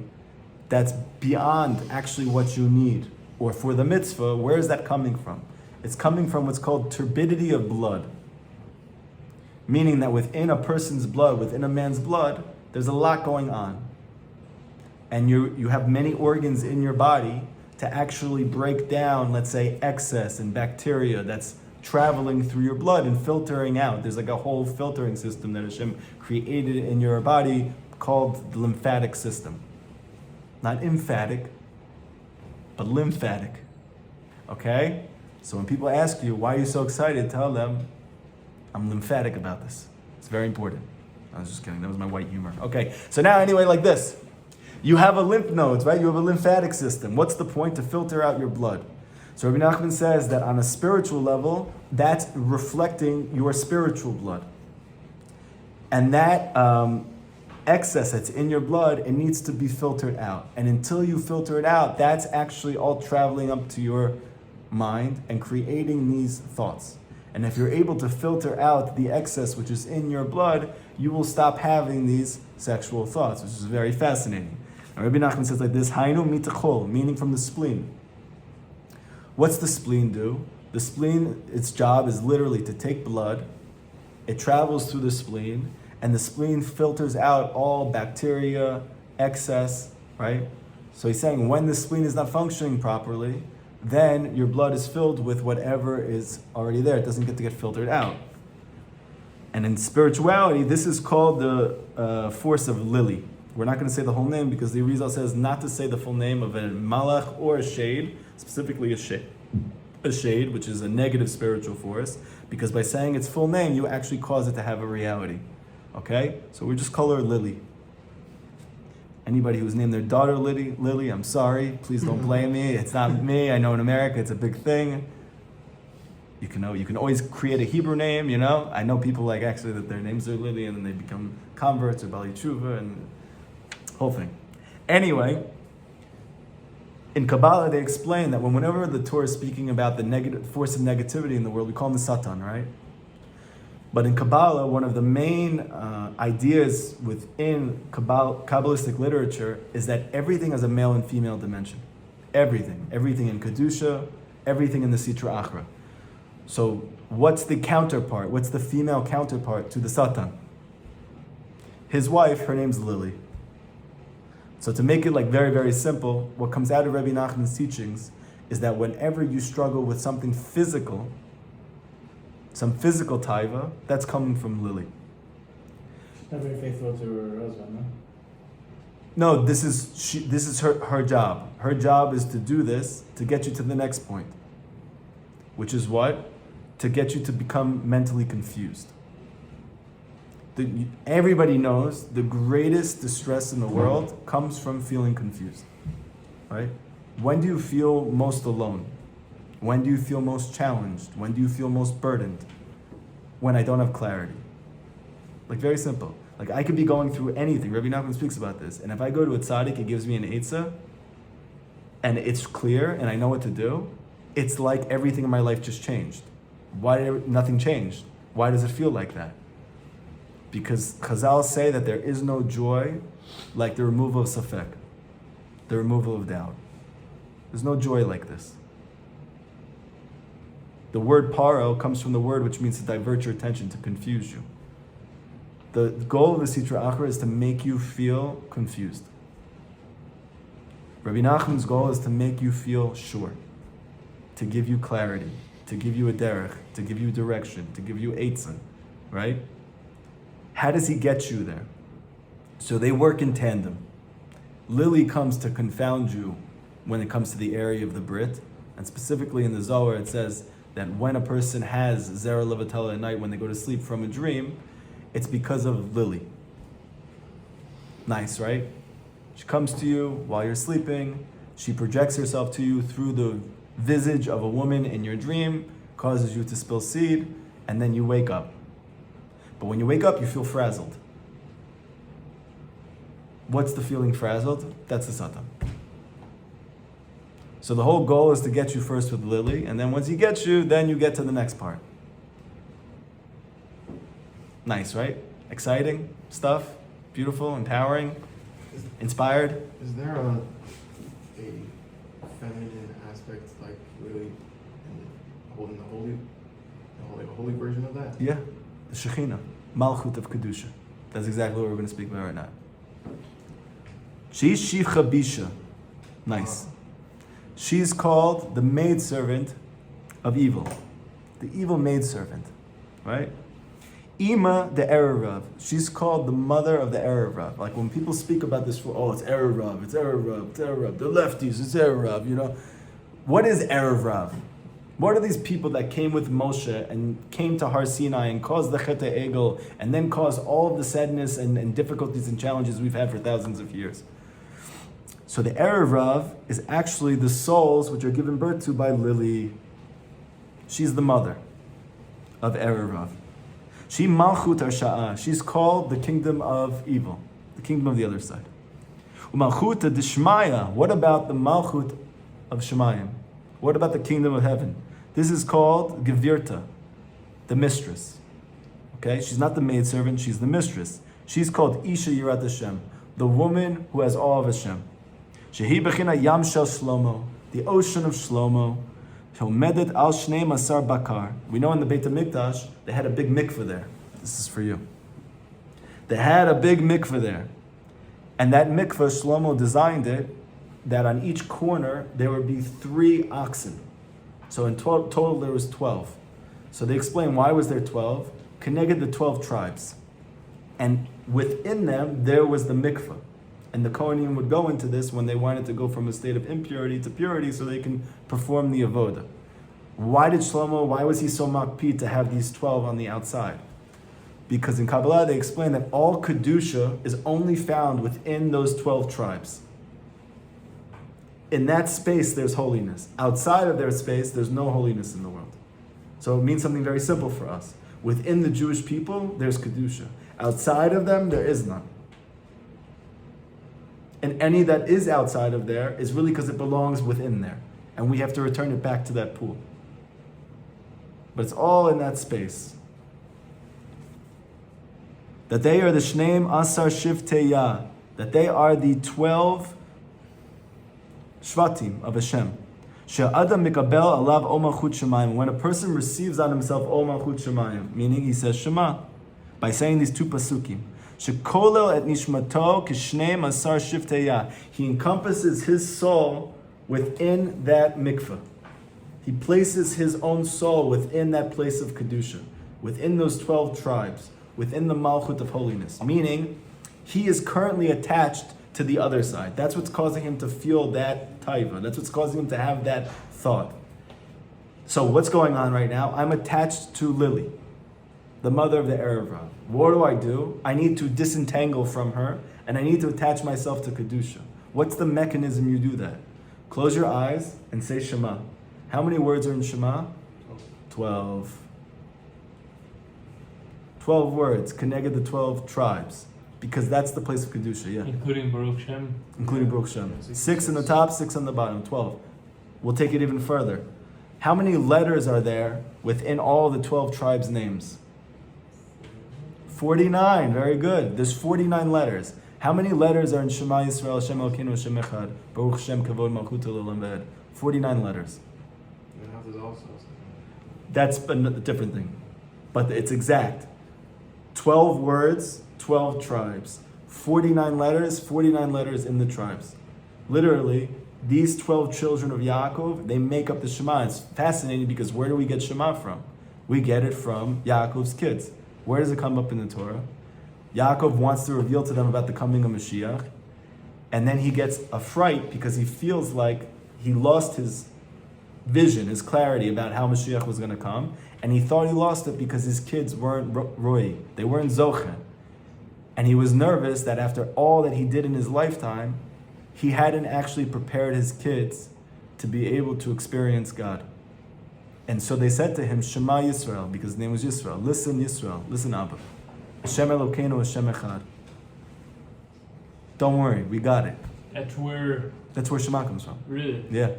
that's beyond actually what you need, or for the mitzvah, where is that coming from? It's coming from what's called turbidity of blood. Meaning that within a person's blood, within a man's blood, there's a lot going on. And you have many organs in your body to actually break down, let's say, excess and bacteria that's traveling through your blood and filtering out. There's like a whole filtering system that Hashem created in your body called the lymphatic system. Not emphatic, but lymphatic. Okay? So when people ask you, why are you so excited? Tell them, I'm lymphatic about this. It's very important. I was just kidding. That was my white humor. Okay, so now anyway, like this. You have a lymph nodes, right? You have a lymphatic system. What's the point? To filter out your blood. So Rabbi Nachman says that on a spiritual level, that's reflecting your spiritual blood. And that excess that's in your blood, it needs to be filtered out. And until you filter it out, that's actually all traveling up to your mind and creating these thoughts. And if you're able to filter out the excess which is in your blood, you will stop having these sexual thoughts, which is very fascinating. And Rabbi Nachman says like this, Hainu mitachol, meaning from the spleen. What's the spleen do? The spleen, its job is literally to take blood, it travels through the spleen, and the spleen filters out all bacteria, excess, right? So he's saying when the spleen is not functioning properly, then your blood is filled with whatever is already there. It doesn't get to get filtered out. And in spirituality, this is called the force of Lily. We're not going to say the whole name because the Yisrael says not to say the full name of a malach or a shade, specifically a shade, which is a negative spiritual force, because by saying its full name, you actually cause it to have a reality. Okay? So we just call her Lily. Anybody who's named their daughter Lily, I'm sorry. Please don't blame me. It's not me. I know in America it's a big thing. You can always create a Hebrew name, you know. I know people like actually that their names are Lily and then they become converts or balei tshuva and whole thing. Anyway, in Kabbalah they explain that whenever the Torah is speaking about the negative force of negativity in the world, we call him the Satan, right? But in Kabbalah, one of the main ideas within Kabbalistic literature is that everything has a male and female dimension. Everything in Kedusha, everything in the Sitra Achra. So what's the counterpart? What's the female counterpart to the Satan? His wife, her name's Lily. So to make it like very, very simple, what comes out of Rabbi Nachman's teachings is that whenever you struggle with something physical, some physical taiva, that's coming from Lily. Not very faithful to her husband, No, this is her job. Her job is to do this to get you to the next point. Which is what? To get you to become mentally confused. Everybody knows the greatest distress in the world comes from feeling confused. Right? When do you feel most alone? When do you feel most challenged? When do you feel most burdened? When I don't have clarity. Like very simple. Like I could be going through anything. Rabbi Nachman speaks about this. And if I go to a tzaddik, it gives me an eitzah, and it's clear, and I know what to do, it's like everything in my life just changed. Why did nothing change? Why does it feel like that? Because Chazal say that there is no joy like the removal of safek, the removal of doubt. There's no joy like this. The word paro comes from the word which means to divert your attention, to confuse you. The goal of the Sitra Achra is to make you feel confused. Rabbi Nachman's goal is to make you feel sure, to give you clarity, to give you a derech, to give you direction, to give you eitzin, right? How does he get you there? So they work in tandem. Lily comes to confound you when it comes to the area of the Brit, and specifically in the Zohar it says that when a person has Zera Levatala at night, when they go to sleep from a dream, it's because of Lily. Nice, right? She comes to you while you're sleeping, she projects herself to you through the visage of a woman in your dream, causes you to spill seed, and then you wake up. But when you wake up, you feel frazzled. What's the feeling frazzled? That's the Satan. So the whole goal is to get you first with Lily, and then once he gets you, then you get to the next part. Nice, right? Exciting stuff, beautiful, empowering, inspired. Is there a feminine aspect, like really in the holy version of that? Yeah, the Shekhinah, Malchut of Kedusha. That's exactly what we're going to speak about right now. She's Shivcha Bisha. Nice. She's called the maidservant of evil. The evil maidservant, right? Ima the Erev. She's called the mother of the Erev. Like when people speak about this, oh, it's Erev, it's Erev, it's Erev. The lefties, it's Erev, you know. What is Erev? What are these people that came with Moshe and came to Har Sinai and caused the Chet Egel and then caused all of the sadness and difficulties and challenges we've had for thousands of years? So the Erev is actually the souls which are given birth to by Lily. She's the mother of Erev. She Malchut Arsha'ah. She's called the kingdom of evil, the kingdom of the other side. Malchut Dishmaya. What about the Malchut of Shemayim? What about the kingdom of heaven? This is called Gevirta, the mistress. Okay, she's not the maidservant, she's the mistress. She's called Isha Yirat Hashem, the woman who has awe of Hashem. Shehi Bechina Yam Shel Shlomo, the ocean of Shlomo. Medet al Shnei Masar Bakar. We know in the Beit HaMikdash, they had a big mikveh there. This is for you. They had a big mikveh there. And that mikveh, Shlomo designed it, that on each corner, there would be 3 oxen. So in total, there was 12. So they explain why was there 12? Connected the 12 tribes. And within them, there was the mikveh. And the Kohanim would go into this when they wanted to go from a state of impurity to purity so they can perform the avoda. Why was he so makpid to have these 12 on the outside? Because in Kabbalah they explain that all Kedusha is only found within those 12 tribes. In that space there's holiness. Outside of their space there's no holiness in the world. So it means something very simple for us. Within the Jewish people there's Kedusha. Outside of them there is none. And any that is outside of there is really because it belongs within there. And we have to return it back to that pool. But it's all in that space. That they are the Shneim Asar Shivteya. That they are the 12 Shvatim of Hashem. She'adam mikabel alav o malchut shemayim. When a person receives on himself o malchut shemayim, meaning he says Shema, by saying these 2 pasukim. Shekolel et nishmato kishnei masar shivteya. He encompasses his soul within that mikveh. He places his own soul within that place of kedusha, within those 12 tribes, within the malchut of holiness. Meaning, he is currently attached to the other side. That's what's causing him to feel that taiva. That's what's causing him to have that thought. So what's going on right now? I'm attached to Lily, the mother of the Erev. What do? I need to disentangle from her, and I need to attach myself to Kedusha. What's the mechanism you do that? Close your eyes and say Shema. How many words are in Shema? 12. 12 words, connected the 12 tribes, because that's the place of Kedusha, yeah. Including Baruch Shem? Including Baruch Shem. 6 on the top, 6 on the bottom, 12. We'll take it even further. How many letters are there within all the 12 tribes' names? 49, very good. There's 49 letters. How many letters are in Shema Yisrael, Shem Elokeinu, Shem Echad, Baruch Shem Kavod Malchut Olam V'ed? 49 letters. And how does also? That's a different thing. But it's exact. 12 words, 12 tribes. 49 letters in the tribes. Literally, these 12 children of Yaakov, they make up the Shema. It's fascinating because where do we get Shema from? We get it from Yaakov's kids. Where does it come up in the Torah? Yaakov wants to reveal to them about the coming of Mashiach, and then he gets a fright because he feels like he lost his vision, his clarity about how Mashiach was going to come, and he thought he lost it because his kids weren't roi, they weren't zochen. And he was nervous that after all that he did in his lifetime, he hadn't actually prepared his kids to be able to experience God. And so they said to him, Shema Yisrael, because his name was Yisrael. Listen, Yisrael. Listen, Abba. Hashem Elokeinu, Hashem Echad. Don't worry, we got it. That's where Shema comes from. really Yeah.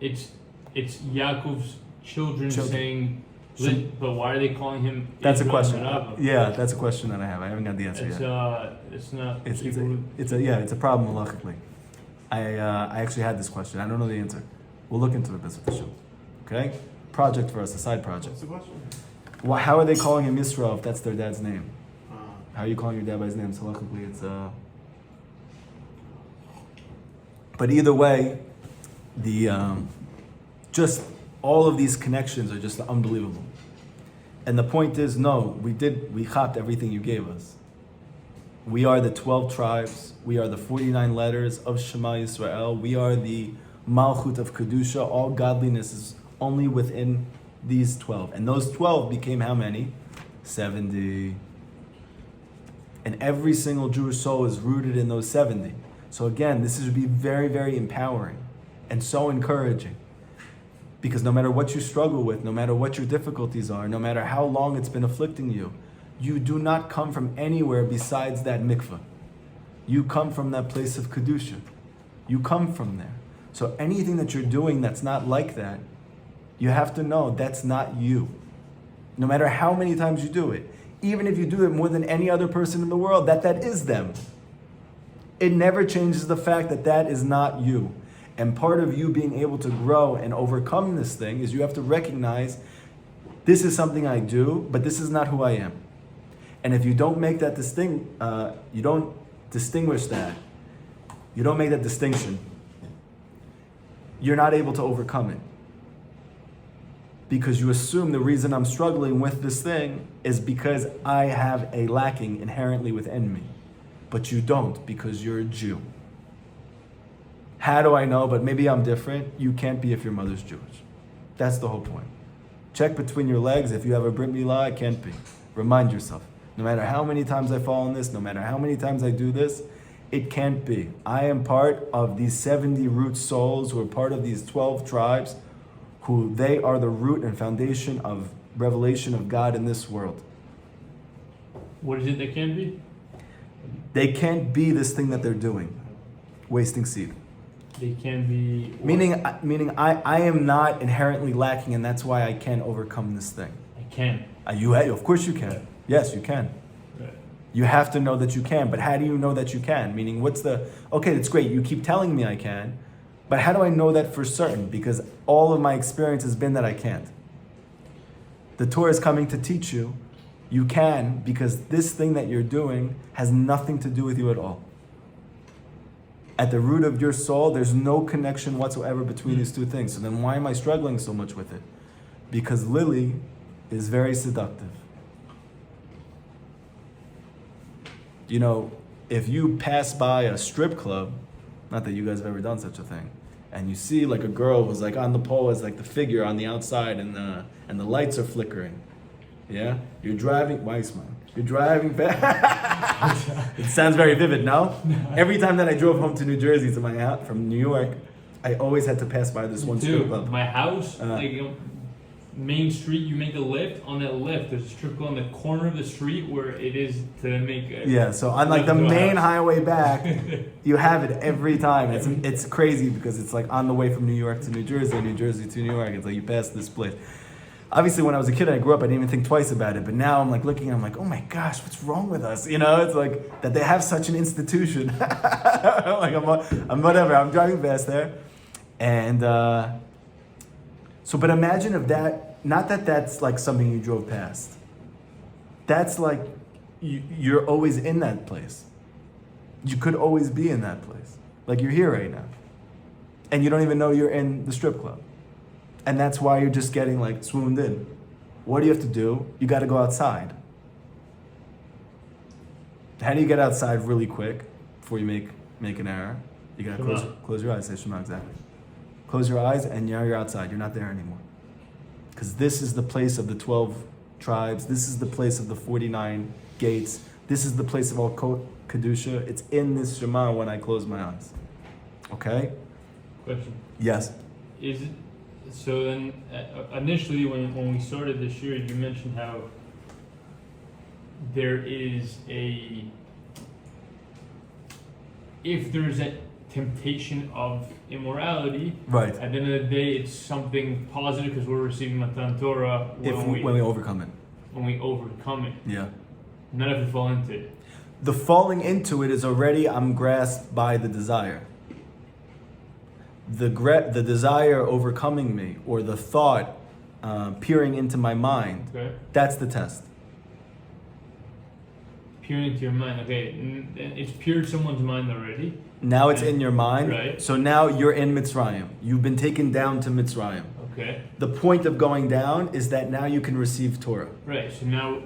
it's Yaakov's children saying, Shem- but why are they calling him? That's a Israel question. and Abba? Yeah, that's a question that I have. I haven't got the answer It's yet. it's not. It's Hebrew. a problem halachically. I actually had this question. I don't know the answer. We'll look into it, B'ezras Hashem. Okay? Project for us, a side project. What's the question? Well, how are they calling him Yisrael if that's their dad's name? How are you calling your dad by his name? So luckily it's But either way, the just all of these connections are just unbelievable. And the point is, no, we chapped everything you gave us. We are the 12 tribes. We are the 49 letters of Shema Yisrael. We are the Malchut of Kedusha. All godliness is only within these 12. And those 12 became how many? 70. And every single Jewish soul is rooted in those 70. So again, this should be very, very empowering and so encouraging. Because no matter what you struggle with, no matter what your difficulties are, no matter how long it's been afflicting you, you do not come from anywhere besides that mikvah. You come from that place of Kedusha. You come from there. So anything that you're doing that's not like that, you have to know that's not you. No matter how many times you do it, even if you do it more than any other person in the world, that is them. It never changes the fact that that is not you. And part of you being able to grow and overcome this thing is you have to recognize this is something I do, but this is not who I am. And if you don't make that you don't distinguish that, you don't make that distinction, you're not able to overcome it. Because you assume the reason I'm struggling with this thing is because I have a lacking inherently within me. But you don't, because you're a Jew. How do I know? But maybe I'm different. You can't be if your mother's Jewish. That's the whole point. Check between your legs. If you have a Brit Milah, it can't be. Remind yourself. No matter how many times I fall on this, no matter how many times I do this, it can't be. I am part of these 70 root souls who are part of these 12 tribes, who they are the root and foundation of revelation of God in this world. What is it that can be? They can't be this thing that they're doing, wasting seed. They can be. Meaning I am not inherently lacking, and that's why I can overcome this thing. I can. Of course you can. Yes, you can. Right. You have to know that you can, but how do you know that you can? Meaning, okay, that's great, you keep telling me I can, but how do I know that for certain? Because all of my experience has been that I can't. The Torah is coming to teach you, you can, because this thing that you're doing has nothing to do with you at all. At the root of your soul, there's no connection whatsoever between these two things. So then why am I struggling so much with it? Because Lily is very seductive. You know, if you pass by a strip club, not that you guys have ever done such a thing, and you see like a girl who's like on the pole as like the figure on the outside, and the lights are flickering. Yeah? You're driving, why are you smiling? You're driving fast. It sounds very vivid, no? Every time that I drove home to New Jersey to my house from New York, I always had to pass by this one strip club. My house, main street, you make a left. On that left, there's a strip club on the corner of the street where it is to make. Yeah, so on like the main highway back, you have it every time. It's crazy because it's like on the way from New York to New Jersey, New Jersey to New York. It's like you pass this place. Obviously, when I was a kid, I grew up, I didn't even think twice about it. But now I'm like looking, I'm like, oh my gosh, what's wrong with us? You know, it's like that they have such an institution. Like I'm whatever. I'm driving fast there, and but imagine if that, not that that's like something you drove past. That's like, you're always in that place. You could always be in that place. Like you're here right now. And you don't even know you're in the strip club. And that's why you're just getting like swooned in. What do you have to do? You got to go outside. How do you get outside really quick before you make an error? You got to close your eyes. Say Shema, exactly. Close your eyes and now you're outside. You're not there anymore. Because this is the place of the 12 tribes. This is the place of the 49 gates. This is the place of all Kedusha. It's in this Shema when I close my eyes. Okay? Question. Yes. Is it, so then, initially when we started this year, you mentioned how there is if there's a temptation of immorality, Right. at the end of the day, it's something positive because we're receiving Matan Torah When we overcome it. when we overcome it. Yeah. Not if we fall into it. The falling into it is already, I'm grasped by the desire. The desire overcoming me, or the thought peering into my mind, Okay. that's the test. Peering into your mind. Okay, it's peered someone's mind already. Now it's in your mind. Right. So now you're in Mitzrayim. You've been taken down to Mitzrayim. Okay. The point of going down is that now you can receive Torah. Right. So now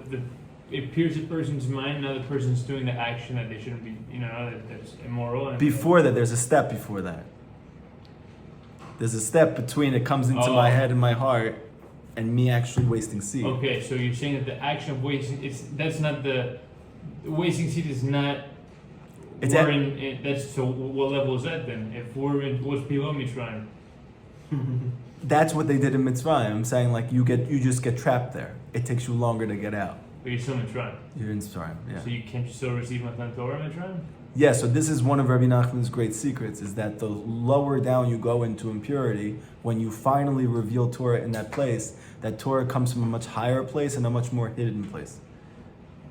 it peers a person's mind. Now the person's doing the action that they shouldn't be. That's immoral. And Before that, there's a step before that. There's a step between it comes into my head and my heart and me actually wasting seed. Okay, so you're saying that the action of wasting that's not the wasting seed is not. It's that's so. What level is that then? If we're in what's below Mitzrayim? That's what they did in Mitzrayim. I'm saying like you just get trapped there. It takes you longer to get out. But you're still Mitzrayim. You're in Mitzrayim, yeah. So can't you still receive Matan Torah in Mitzrayim? Yeah, so this is one of Rabbi Nachman's great secrets, is that the lower down you go into impurity, when you finally reveal Torah in that place, that Torah comes from a much higher place and a much more hidden place.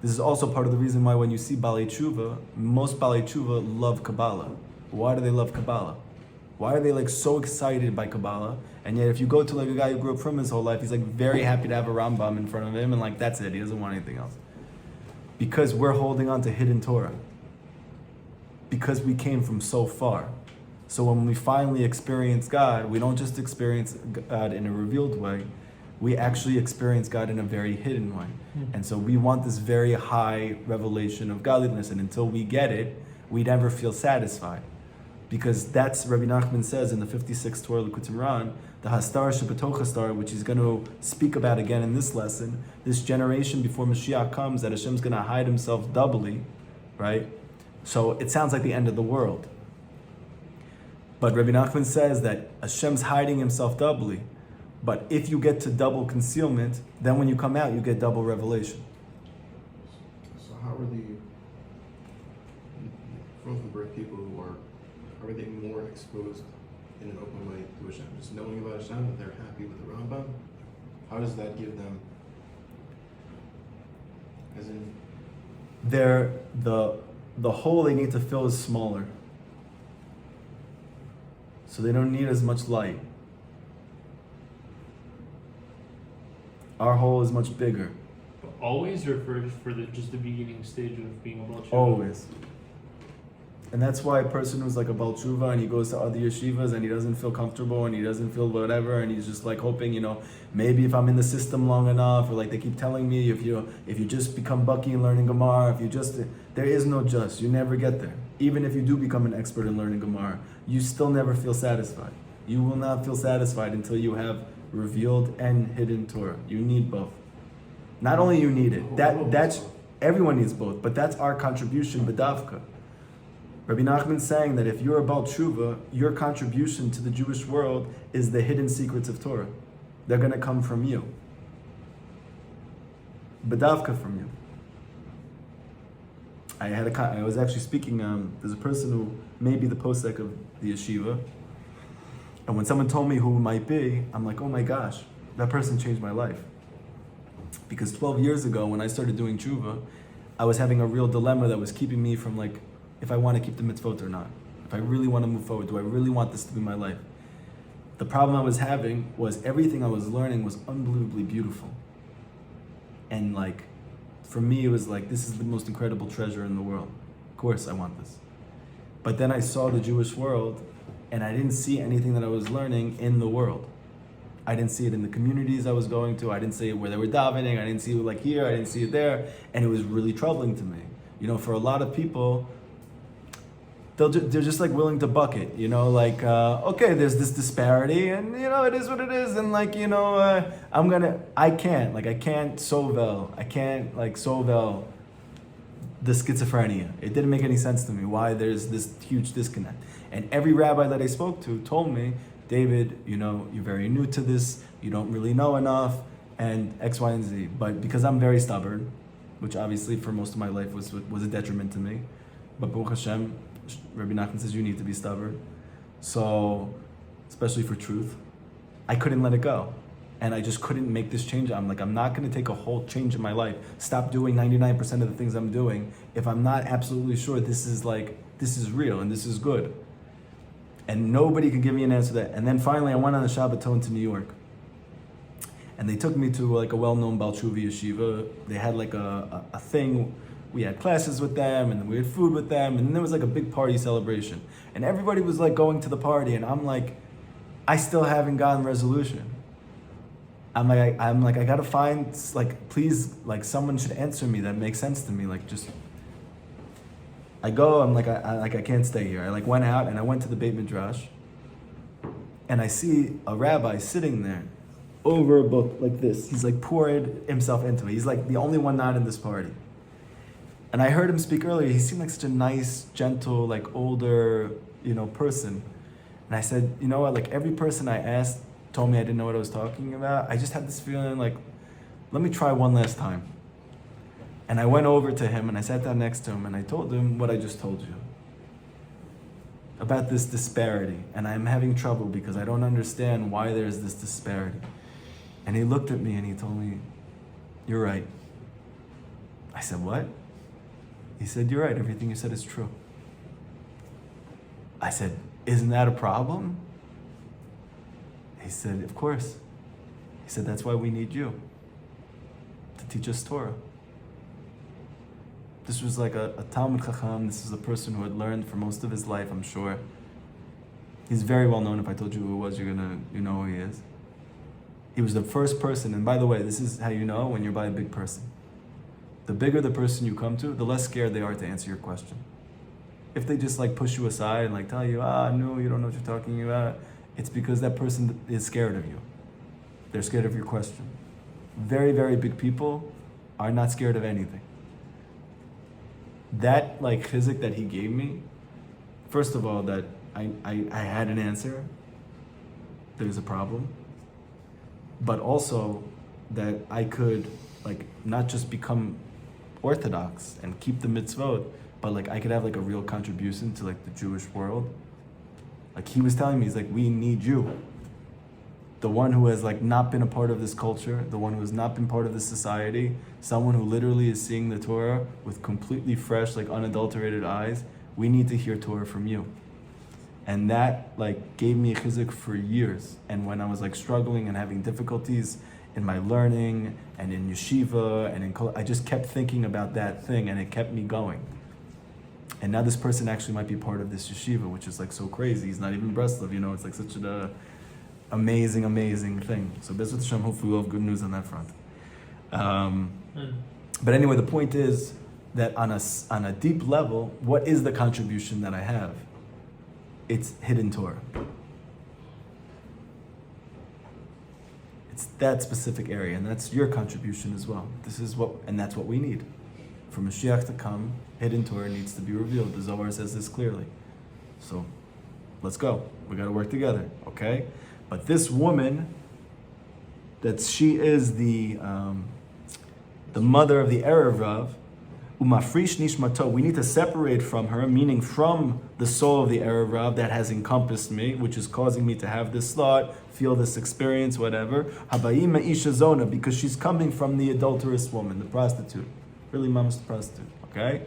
This is also part of the reason why when you see Balei Tshuva, most Balei Tshuva love Kabbalah. Why do they love Kabbalah? Why are they like so excited by Kabbalah? And yet if you go to like a guy who grew up from his whole life, he's like very happy to have a Rambam in front of him and like that's it, he doesn't want anything else. Because we're holding on to hidden Torah. Because we came from so far. So when we finally experience God, we don't just experience God in a revealed way, we actually experience God in a very hidden way. And so we want this very high revelation of godliness, and until we get it, we never feel satisfied. Because that's, Rabbi Nachman says in the 56th Torah Likutey, the Hastar Shebetoch Hastar, which he's going to speak about again in this lesson, this generation before Mashiach comes, that Hashem's going to hide himself doubly, right? So it sounds like the end of the world. But Rabbi Nachman says that Hashem's hiding himself doubly. But if you get to double concealment, then when you come out, you get double revelation. So how are the from birth people who are they more exposed in an open way to Hashem? Just knowing about Hashem, that they're happy with the Rambam, how does that give them, as in? The hole they need to fill is smaller. So they don't need as much light. Our hole is much bigger. Always, or for just the beginning stage of being a Baal Tshuva? Always. And that's why a person who's like a Baal Tshuva and he goes to other yeshivas and he doesn't feel comfortable and he doesn't feel whatever and he's just like hoping, maybe if I'm in the system long enough, or like they keep telling me if you just become Bucky in learning Gemara, there is no just, you never get there. Even if you do become an expert in learning Gemara, you still never feel satisfied. You will not feel satisfied until you have revealed and hidden Torah. You need both. Not only you need it, that's everyone needs both, but that's our contribution, b'davka. Rabbi Nachman's saying that if you're a Baal Tshuva, your contribution to the Jewish world is the hidden secrets of Torah. They're going to come from you. B'davka from you. I was actually speaking, there's a person who may be the posek of the yeshiva, and when someone told me who it might be, I'm like, oh my gosh, that person changed my life. Because 12 years ago, when I started doing tshuva, I was having a real dilemma that was keeping me from like, if I want to keep the mitzvot or not. If I really want to move forward, do I really want this to be my life? The problem I was having was everything I was learning was unbelievably beautiful. And like for me, it was like, this is the most incredible treasure in the world. Of course I want this. But then I saw the Jewish world, and I didn't see anything that I was learning in the world. I didn't see it in the communities I was going to. I didn't see it where they were davening. I didn't see it like here. I didn't see it there. And it was really troubling to me. You know, for a lot of people, they're just like willing to buck it. You know, like, okay, there's this disparity, and, you know, it is what it is. And like, you know, I can't sovel the schizophrenia. It didn't make any sense to me why there's this huge disconnect. And every rabbi that I spoke to told me, David, you know, you're very new to this, you don't really know enough, and X, Y, and Z. But because I'm very stubborn, which obviously for most of my life was a detriment to me, but Baruch Hashem, Rabbi Nachman says you need to be stubborn. So, especially for truth, I couldn't let it go. And I just couldn't make this change. I'm like, I'm not going to take a whole change in my life, stop doing 99% of the things I'm doing, if I'm not absolutely sure this is real and this is good. And nobody could give me an answer to that. And then finally, I went on a Shabbaton to New York. And they took me to like a well-known Baal Tshuva yeshiva. They had like a thing. We had classes with them, and we had food with them, and then there was like a big party celebration. And everybody was like going to the party, and I'm like, I still haven't gotten resolution. I'm like, I gotta find, like, please, like, someone should answer me that makes sense to me. Like, just, I go, I'm like, I can't stay here. I like went out and I went to the Beit Midrash, and I see a rabbi sitting there over a book like this. He's like poured himself into it. He's like the only one not in this party. And I heard him speak earlier. He seemed like such a nice, gentle, like older, you know, person. And I said, you know what, like every person I asked told me I didn't know what I was talking about. I just had this feeling like, let me try one last time. And I went over to him and I sat down next to him and I told him what I just told you about this disparity. And I'm having trouble because I don't understand why there's this disparity. And he looked at me and he told me, you're right. I said, what? He said, you're right, everything you said is true. I said, isn't that a problem? He said, of course. He said, that's why we need you to teach us Torah. This was like a Talmud Chacham. This is a person who had learned for most of his life, I'm sure. He's very well known. If I told you who he was, you know who he is. He was the first person, and by the way, this is how you know when you're by a big person. The bigger the person you come to, the less scared they are to answer your question. If they just like push you aside and like tell you, no, you don't know what you're talking about, it's because that person is scared of you. They're scared of your question. Very, very big people are not scared of anything. That like chizuk that he gave me, first of all, that I had an answer, there's a problem, but also that I could like not just become Orthodox and keep the mitzvot, but like I could have like a real contribution to like the Jewish world. Like he was telling me, he's like, we need you. The one who has like not been a part of this culture, the one who has not been part of this society, someone who literally is seeing the Torah with completely fresh, like unadulterated eyes. We need to hear Torah from you. And that like gave me a chizuk for years. And when I was like struggling and having difficulties in my learning and in yeshiva and I just kept thinking about that thing and it kept me going. And now this person actually might be part of this yeshiva, which is like so crazy. He's not even Breslov, you know, it's like such an amazing, amazing thing. So Bezrat Hashem, hopefully we'll have good news on that front. But anyway, the point is that on a deep level, what is the contribution that I have? It's hidden Torah. It's that specific area, and that's your contribution as well. That's what we need. For Mashiach to come, hidden Torah needs to be revealed. The Zohar says this clearly. So, let's go. We got to work together, okay? But this woman, that she is the mother of the Erev Rav, umafrish nishmato. We need to separate from her, meaning from the soul of the Erev Rav that has encompassed me, which is causing me to have this thought, feel this experience, whatever. Habayima isha zona, because she's coming from the adulterous woman, the prostitute. Really, mama's the prostitute, okay?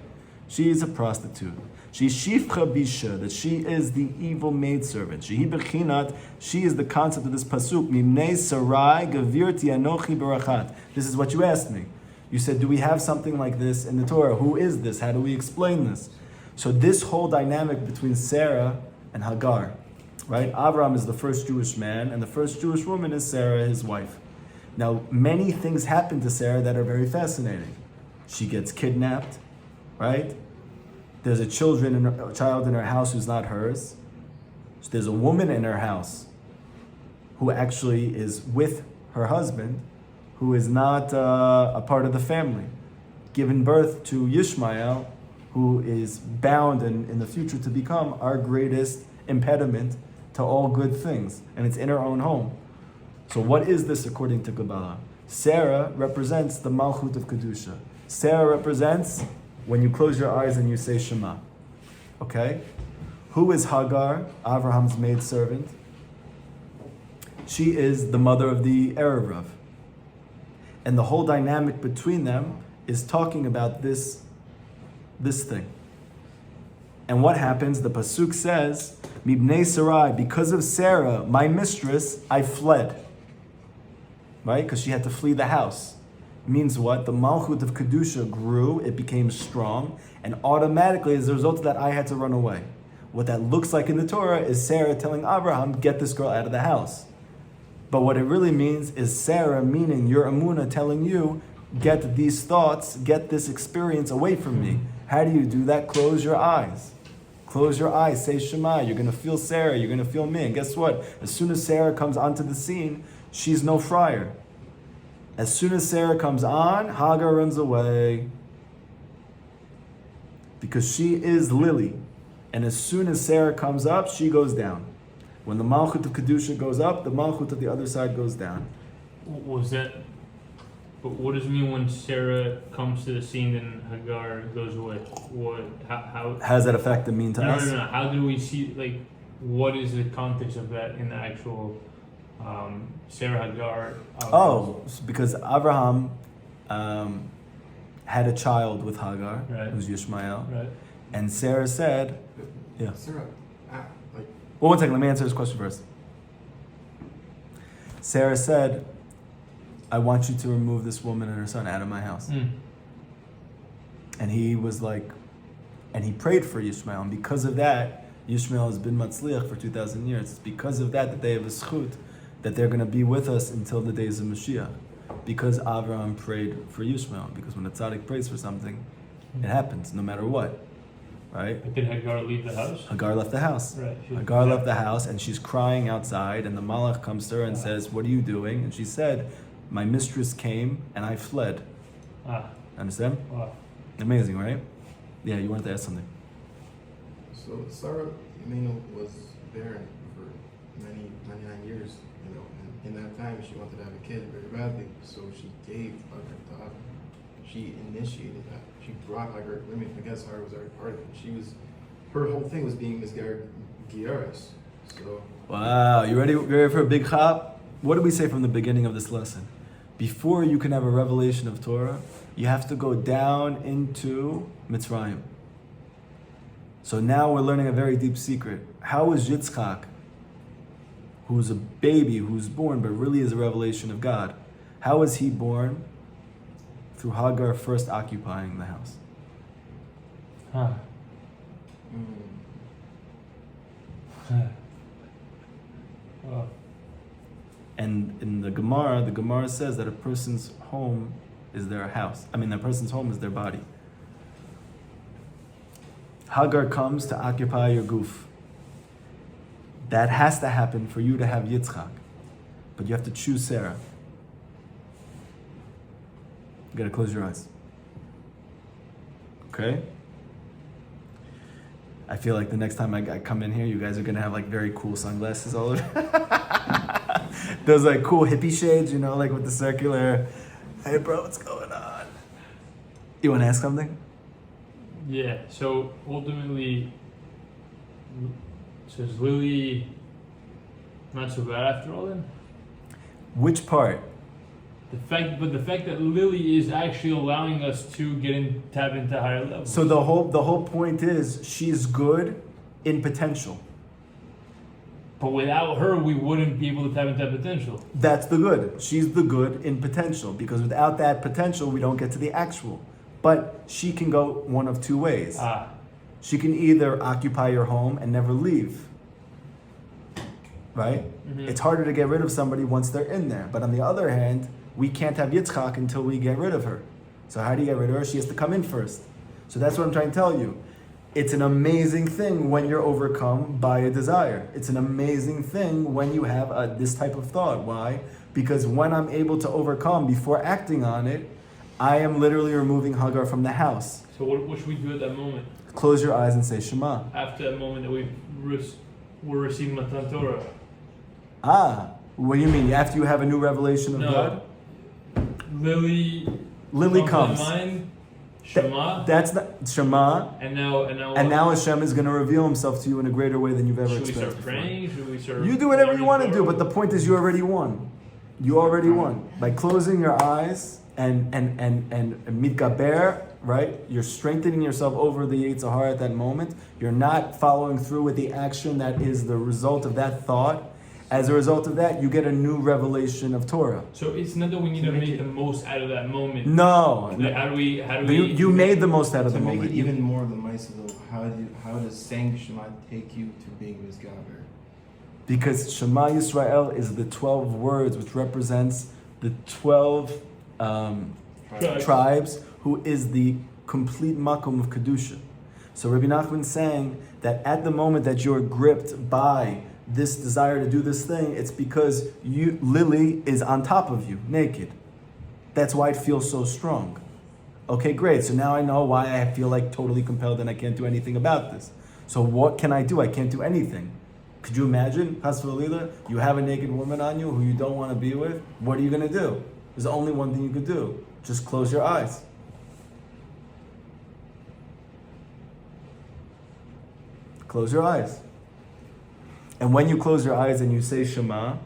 She is a prostitute. She's shifcha bisha, that she is the evil maidservant. Shehi bechinat, she is the concept of this pasuk. Mimnei sarai gavirti anochi barachat. This is what you asked me. You said, do we have something like this in the Torah? Who is this? How do we explain this? So this whole dynamic between Sarah and Hagar, right? Abraham is the first Jewish man, and the first Jewish woman is Sarah, his wife. Now, many things happen to Sarah that are very fascinating. She gets kidnapped, right? There's a child in her house who's not hers. There's a woman in her house who actually is with her husband, who is not a part of the family, given birth to Yishmael, who is bound in the future to become our greatest impediment to all good things, and it's in her own home. So what is this according to Kabbalah? Sarah represents the Malchut of Kedusha. Sarah represents when you close your eyes and you say Shema. Okay? Who is Hagar, Abraham's maidservant? She is the mother of the Erev. And the whole dynamic between them is talking about this thing. And what happens? The Pasuk says, Mibnei Sarai, because of Sarah, my mistress, I fled. Right? Because she had to flee the house. Means what? The Malchut of Kedusha grew, it became strong, and automatically, as a result of that, I had to run away. What that looks like in the Torah is Sarah telling Abraham, get this girl out of the house. But what it really means is Sarah, meaning your Amunah, telling you, get these thoughts, get this experience away from me. How do you do that? Close your eyes. Close your eyes, say Shema. You're going to feel Sarah, you're going to feel me. And guess what? As soon as Sarah comes onto the scene, she's no friar. As soon as Sarah comes on, Hagar runs away. Because she is Lily. And as soon as Sarah comes up, she goes down. When the Malchut of Kedusha goes up, the Malchut of the other side goes down. Was that? But what does it mean when Sarah comes to the scene and Hagar goes away? What? How does that affect the mean to us? No. How do we see? Like, what is the context of that in the actual Sarah Hagar? Because Abraham had a child with Hagar, right. who's Yishmael, Right. and Sarah said, "Yeah." Sarah, Well, one second. Let me answer this question first. Sarah said, I want you to remove this woman and her son out of my house. And he was like, and he prayed for Yishmael. And because of that, Yishmael has been Matzliach for 2,000 years. It's because of that they have a schut, that they're going to be with us until the days of Mashiach. Because Avraham prayed for Yishmael. Because when a tzaddik prays for something, it happens, no matter what. Right? But did Hagar leave the house? Hagar left the house. Right. Hagar left the house, and she's crying outside, and the Malach comes to her and says, what are you doing? And she said, my mistress came, and I fled. Understand? Wow. Amazing, right? Yeah, you wanted to ask something. So Sarah, was barren for 99 years, and in that time she wanted to have a kid very badly, so she gave Hagar to Hagar. She initiated that. She brought Hagar. I guess Hagar was already part of it. Her whole thing was being this Gyaris. So. Wow, you ready for a big chop? What did we say from the beginning of this lesson? Before you can have a revelation of Torah, you have to go down into Mitzrayim. So now we're learning a very deep secret. How is Yitzchak, who's a baby, who's born, but really is a revelation of God, how is he born? Through Hagar first occupying the house. And in the Gemara says that a person's home is their house. A person's home is their body. Hagar comes to occupy your goof. That has to happen for you to have Yitzchak. But you have to choose Sarah. You gotta close your eyes. Okay? I feel like the next time I come in here, you guys are gonna have like very cool sunglasses all over. Those like cool hippie shades, like with the circular. Hey bro, what's going on? You wanna ask something? Yeah, so ultimately, so is Lily not so bad after all then? Which part? The fact that Lily is actually allowing us to tap into higher levels. So the whole point is she's good in potential. But without her, we wouldn't be able to tap into that potential. That's the good. She's the good in potential, because without that potential, we don't get to the actual. But she can go one of two ways. She can either occupy your home and never leave, right? Mm-hmm. It's harder to get rid of somebody once they're in there. But on the other hand, we can't have Yitzchak until we get rid of her. So how do you get rid of her? She has to come in first. So that's what I'm trying to tell you. It's an amazing thing when you're overcome by a desire. It's an amazing thing when you have this type of thought. Why? Because when I'm able to overcome before acting on it, I am literally removing Hagar from the house. So what should we do at that moment? Close your eyes and say Shema. After that moment that we're receiving Matan Torah. What do you mean? After you have a new revelation of God? Lily comes. Mind, Shema. That's not Shema. And now Hashem is going to reveal Himself to you in a greater way than you've ever should we experienced. start praying? Should we start? You do whatever you want to do, but the point is, you already won. You already won by closing your eyes and mitgaber, right? You're strengthening yourself over the Yetzer Hara at that moment. You're not following through with the action that is the result of that thought. As a result of that, you get a new revelation of Torah. So it's not that we need to make the most out of that moment. No. Like, how do we? You made the most out of the To make moment. it even more of the Ma'aseh, how does saying Shema take you to being Mizgaber? Because Shema Yisrael is the 12 words which represents the 12 tribes, who is the complete makom of Kedusha. So Rabbi Nachman saying that at the moment that you're gripped by this desire to do this thing, it's because Lily is on top of you, naked. That's why it feels so strong. Okay, great. So now I know why I feel like totally compelled and I can't do anything about this. So what can I do? I can't do anything. Could you imagine, Hasvalila, you have a naked woman on you who you don't want to be with? What are you going to do? There's only one thing you could do. Just close your eyes. Close your eyes. And when you close your eyes and you say Shema,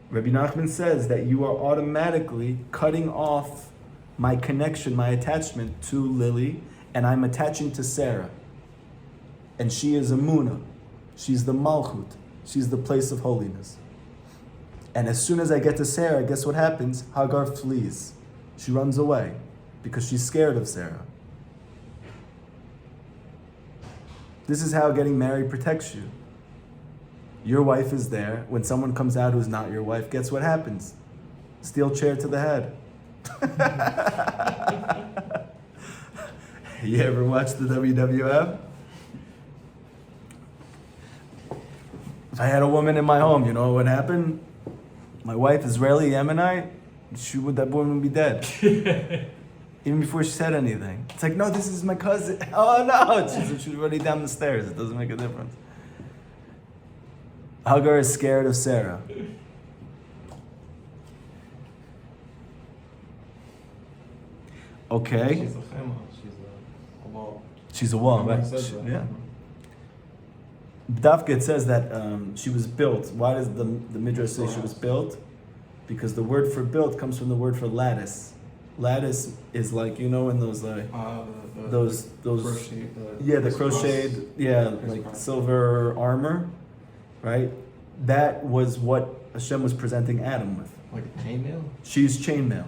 Rabbi Nachman says that you are automatically cutting off my connection, my attachment to Lily, and I'm attaching to Sarah. And she is a Munah. She's the Malchut. She's the place of holiness. And as soon as I get to Sarah, guess what happens? Hagar flees. She runs away because she's scared of Sarah. This is how getting married protects you. Your wife is there. When someone comes out who's not your wife, guess what happens? Steel chair to the head. You ever watch the WWF? If I had a woman in my home, you know what would happen? My wife, Israeli Yemenite, that woman would be dead. Even before she said anything. It's like, no, this is my cousin. Oh no, she's already down the stairs. It doesn't make a difference. Hagar is scared of Sarah. Okay. She's a chema. She's a wall. She's a wall, right? Yeah. Dafka, it says that she was built. Why does the Midrash say she was built? Because the word for built comes from the word for lattice. Lattice is like, you know, in those like those crochet, the crocheted, like silver armor, right? That was what Hashem was presenting Adam with. like a chainmail. She's chainmail.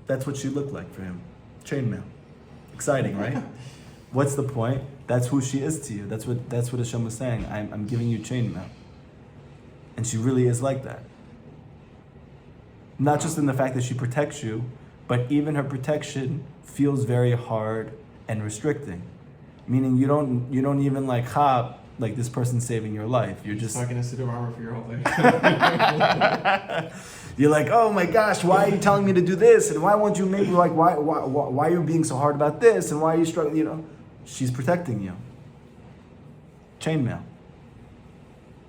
That's what she looked like for him. Chainmail. Exciting, right? What's the point? That's who she is to you. That's what Hashem was saying. I'm giving you chainmail. And she really is like that. Not just in the fact that she protects you, but even her protection feels very hard and restricting. Meaning you don't even like like this person's saving your life. You're just stuck in a suit of armor for your whole life. You're like, oh my gosh, why are you telling me to do this? And why won't you make me like why are you being so hard about this? And why are you struggling? You know, she's protecting you. Chainmail.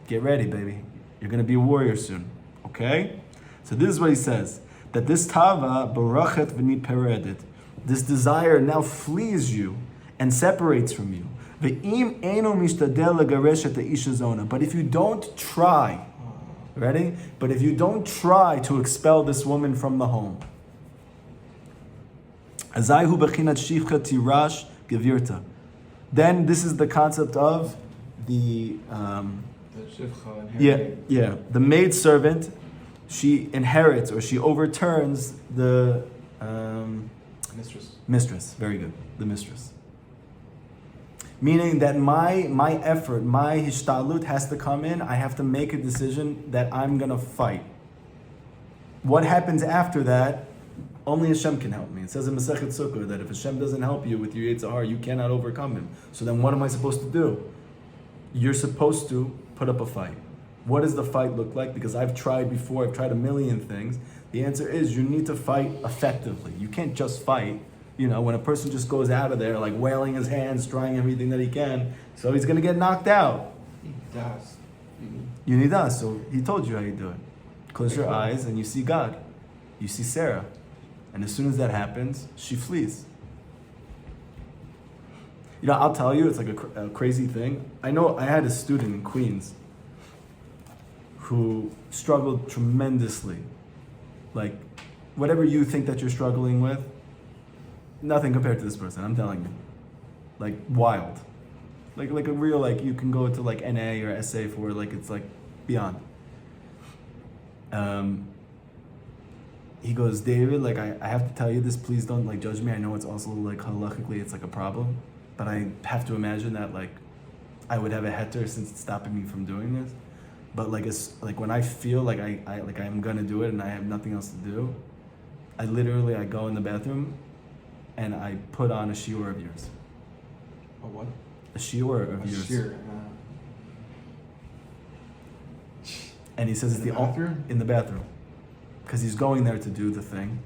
Get ready, baby. You're gonna be a warrior soon. Okay? So this is what he says. That this tava barachet v'nit peredet. This desire now flees you and separates from you. Ve'im eino mishtadel legaresh et ha'isha zona. But if you don't try, ready? But if you don't try to expel this woman from the home, azayhu bechinat shivcha tirash gevirta. Then this is the concept of the Yeah. The maidservant, she inherits or she overturns the mistress. Very good. The mistress. Meaning that my effort, my hishtalut has to come in. I have to make a decision that I'm gonna fight. What happens after that? Only Hashem can help me. It says in Masechet Sukkah that if Hashem doesn't help you with your Yetzer Hara, you cannot overcome him. So then what am I supposed to do? You're supposed to put up a fight. What does the fight look like? Because I've tried before, I've tried a million things. The answer is you need to fight effectively. You can't just fight. You know, when a person just goes out of there like wailing his hands, trying everything that he can, so he's going to get knocked out. You need us. So he told you how you do it. Close your eyes and you see God. You see Sarah. And as soon as that happens, she flees. You know, I'll tell you, it's like a crazy thing. I know I had a student in Queens who struggled tremendously. Like, whatever you think that you're struggling with, nothing compared to this person, I'm telling you. Like, wild. Like a real, like, you can go to like NA or SA for, like, it's like beyond. He goes, David, like, I have to tell you this, please don't, like, judge me. I know it's also, like, halachically, it's, like, a problem. But I have to imagine that, like, I would have a heter since it's stopping me from doing this. But, like, it's, like, when I feel like I'm gonna do it and I have nothing else to do, I go in the bathroom and I put on a shiur of yours. A what? A shiur of yours. Shiur. And he says In the bathroom? In the bathroom. Because he's going there to do the thing.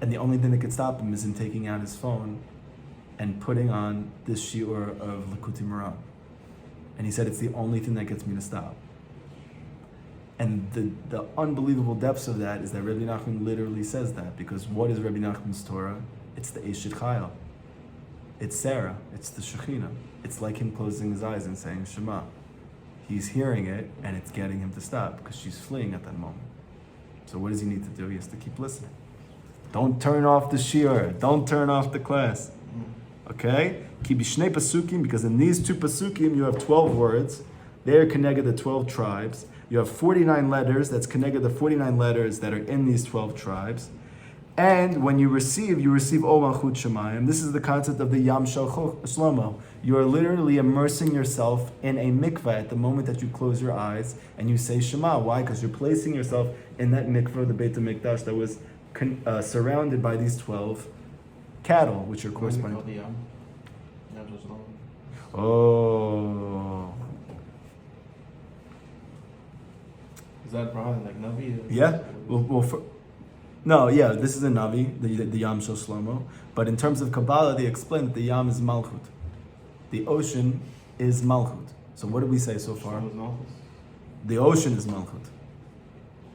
And the only thing that could stop him is in taking out his phone and putting on this shiur of Likutey Moharan. And he said it's the only thing that gets me to stop. And the unbelievable depths of that is that Rabbi Nachman literally says that. Because what is Rabbi Nachman's Torah? It's the Eshet Chayil. It's Sarah. It's the Shekhinah. It's like him closing his eyes and saying Shema. He's hearing it and it's getting him to stop because she's fleeing at that moment. So what does he need to do? He has to keep listening. Don't turn off the shiur. Don't turn off the class. Okay? Ki bishnei pasukim, because in these two pasukim you have 12 words. They are connected to 12 tribes. You have 49 letters. That's connected to 49 letters that are in these 12 tribes. And when you receive O Malchut Shemayim. This is the concept of the Yam Shel Shlomo. You are literally immersing yourself in a mikvah at the moment that you close your eyes and you say Shema. Why? Because you're placing yourself in that mikvah, the Beit HaMikdash, that was surrounded by these 12 cattle, which are corresponding. Oh. Is that probably like Navi? Yeah. No, yeah, this is a Navi, the Yam Shel Shlomo. But in terms of Kabbalah, they explain that the Yam is Malchut. The ocean is Malchut. So what did we say so far? The ocean is Malchut.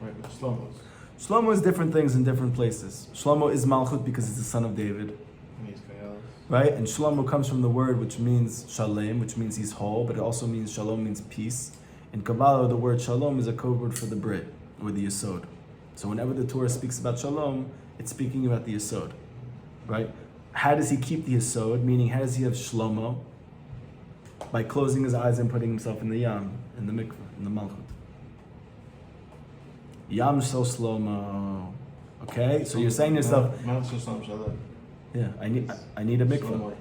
Right, but Shlomo's. Shlomo is different things in different places. Shlomo is Malchut because he's the son of David. And he's Kayalis. Right? And Shlomo comes from the word which means Shalem, which means he's whole, but it also means Shalom means peace. In Kabbalah, the word Shalom is a code word for the Brit, or the Yesod. So whenever the Torah speaks about Shalom, it's speaking about the Yesod. Right? How does he keep the Yesod? Meaning, how does he have Shlomo? By closing his eyes and putting himself in the Yam, in the Mikvah, in the Malchut. Yam Shel Shlomo. Okay? So you're saying to yourself, yeah, I need a mikvah.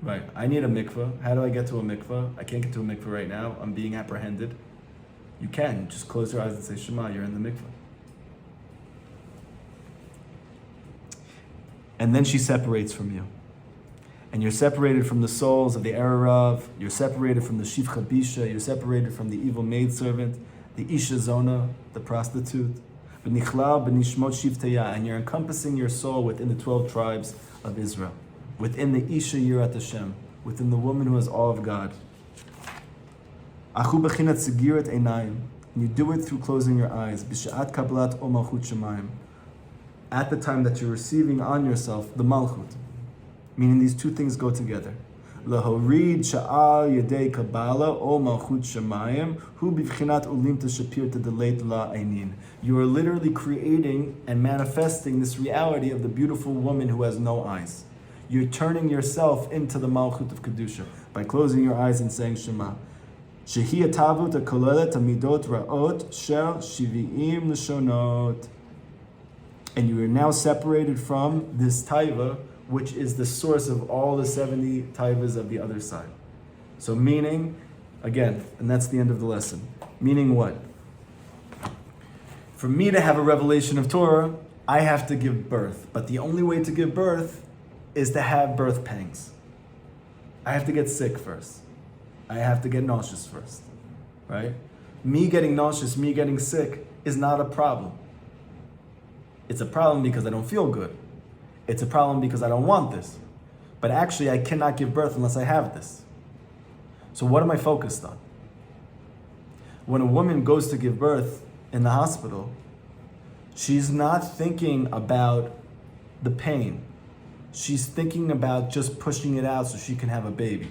Right, I need a mikvah. How do I get to a mikvah? I can't get to a mikvah right now. I'm being apprehended. You can. Just close your eyes and say Shema, you're in the mikvah. And then she separates from you. And you're separated from the souls of the Erarav. You're separated from the Shivcha Bisha. You're separated from the evil maidservant, the Isha Zona, the prostitute. And you're encompassing your soul within the 12 tribes of Israel, within the Isha Yirat Hashem, within the woman who has awe of God. And you do it through closing your eyes. At the time that you're receiving on yourself the Malchut, meaning these two things go together. Lahorid sha'al yedei kabbalah o malchut shemayim hu bivchinat ulim teshapir tedeleit la'einin. You are literally creating and manifesting this reality of the beautiful woman who has no eyes. You're turning yourself into the malchut of kedusha by closing your eyes and saying Shema. Shehi atavut hakolelet hamidot ra'ot shel shivi'im lashonot. And you are now separated from this taiva, which is the source of all the 70 taivas of the other side. So meaning, again, and that's the end of the lesson. Meaning what? For me to have a revelation of Torah, I have to give birth. But the only way to give birth is to have birth pangs. I have to get sick first. I have to get nauseous first, right? Me getting nauseous, me getting sick is not a problem. It's a problem because I don't feel good. It's a problem because I don't want this. But actually, I cannot give birth unless I have this. So what am I focused on? When a woman goes to give birth in the hospital, she's not thinking about the pain. She's thinking about just pushing it out so she can have a baby.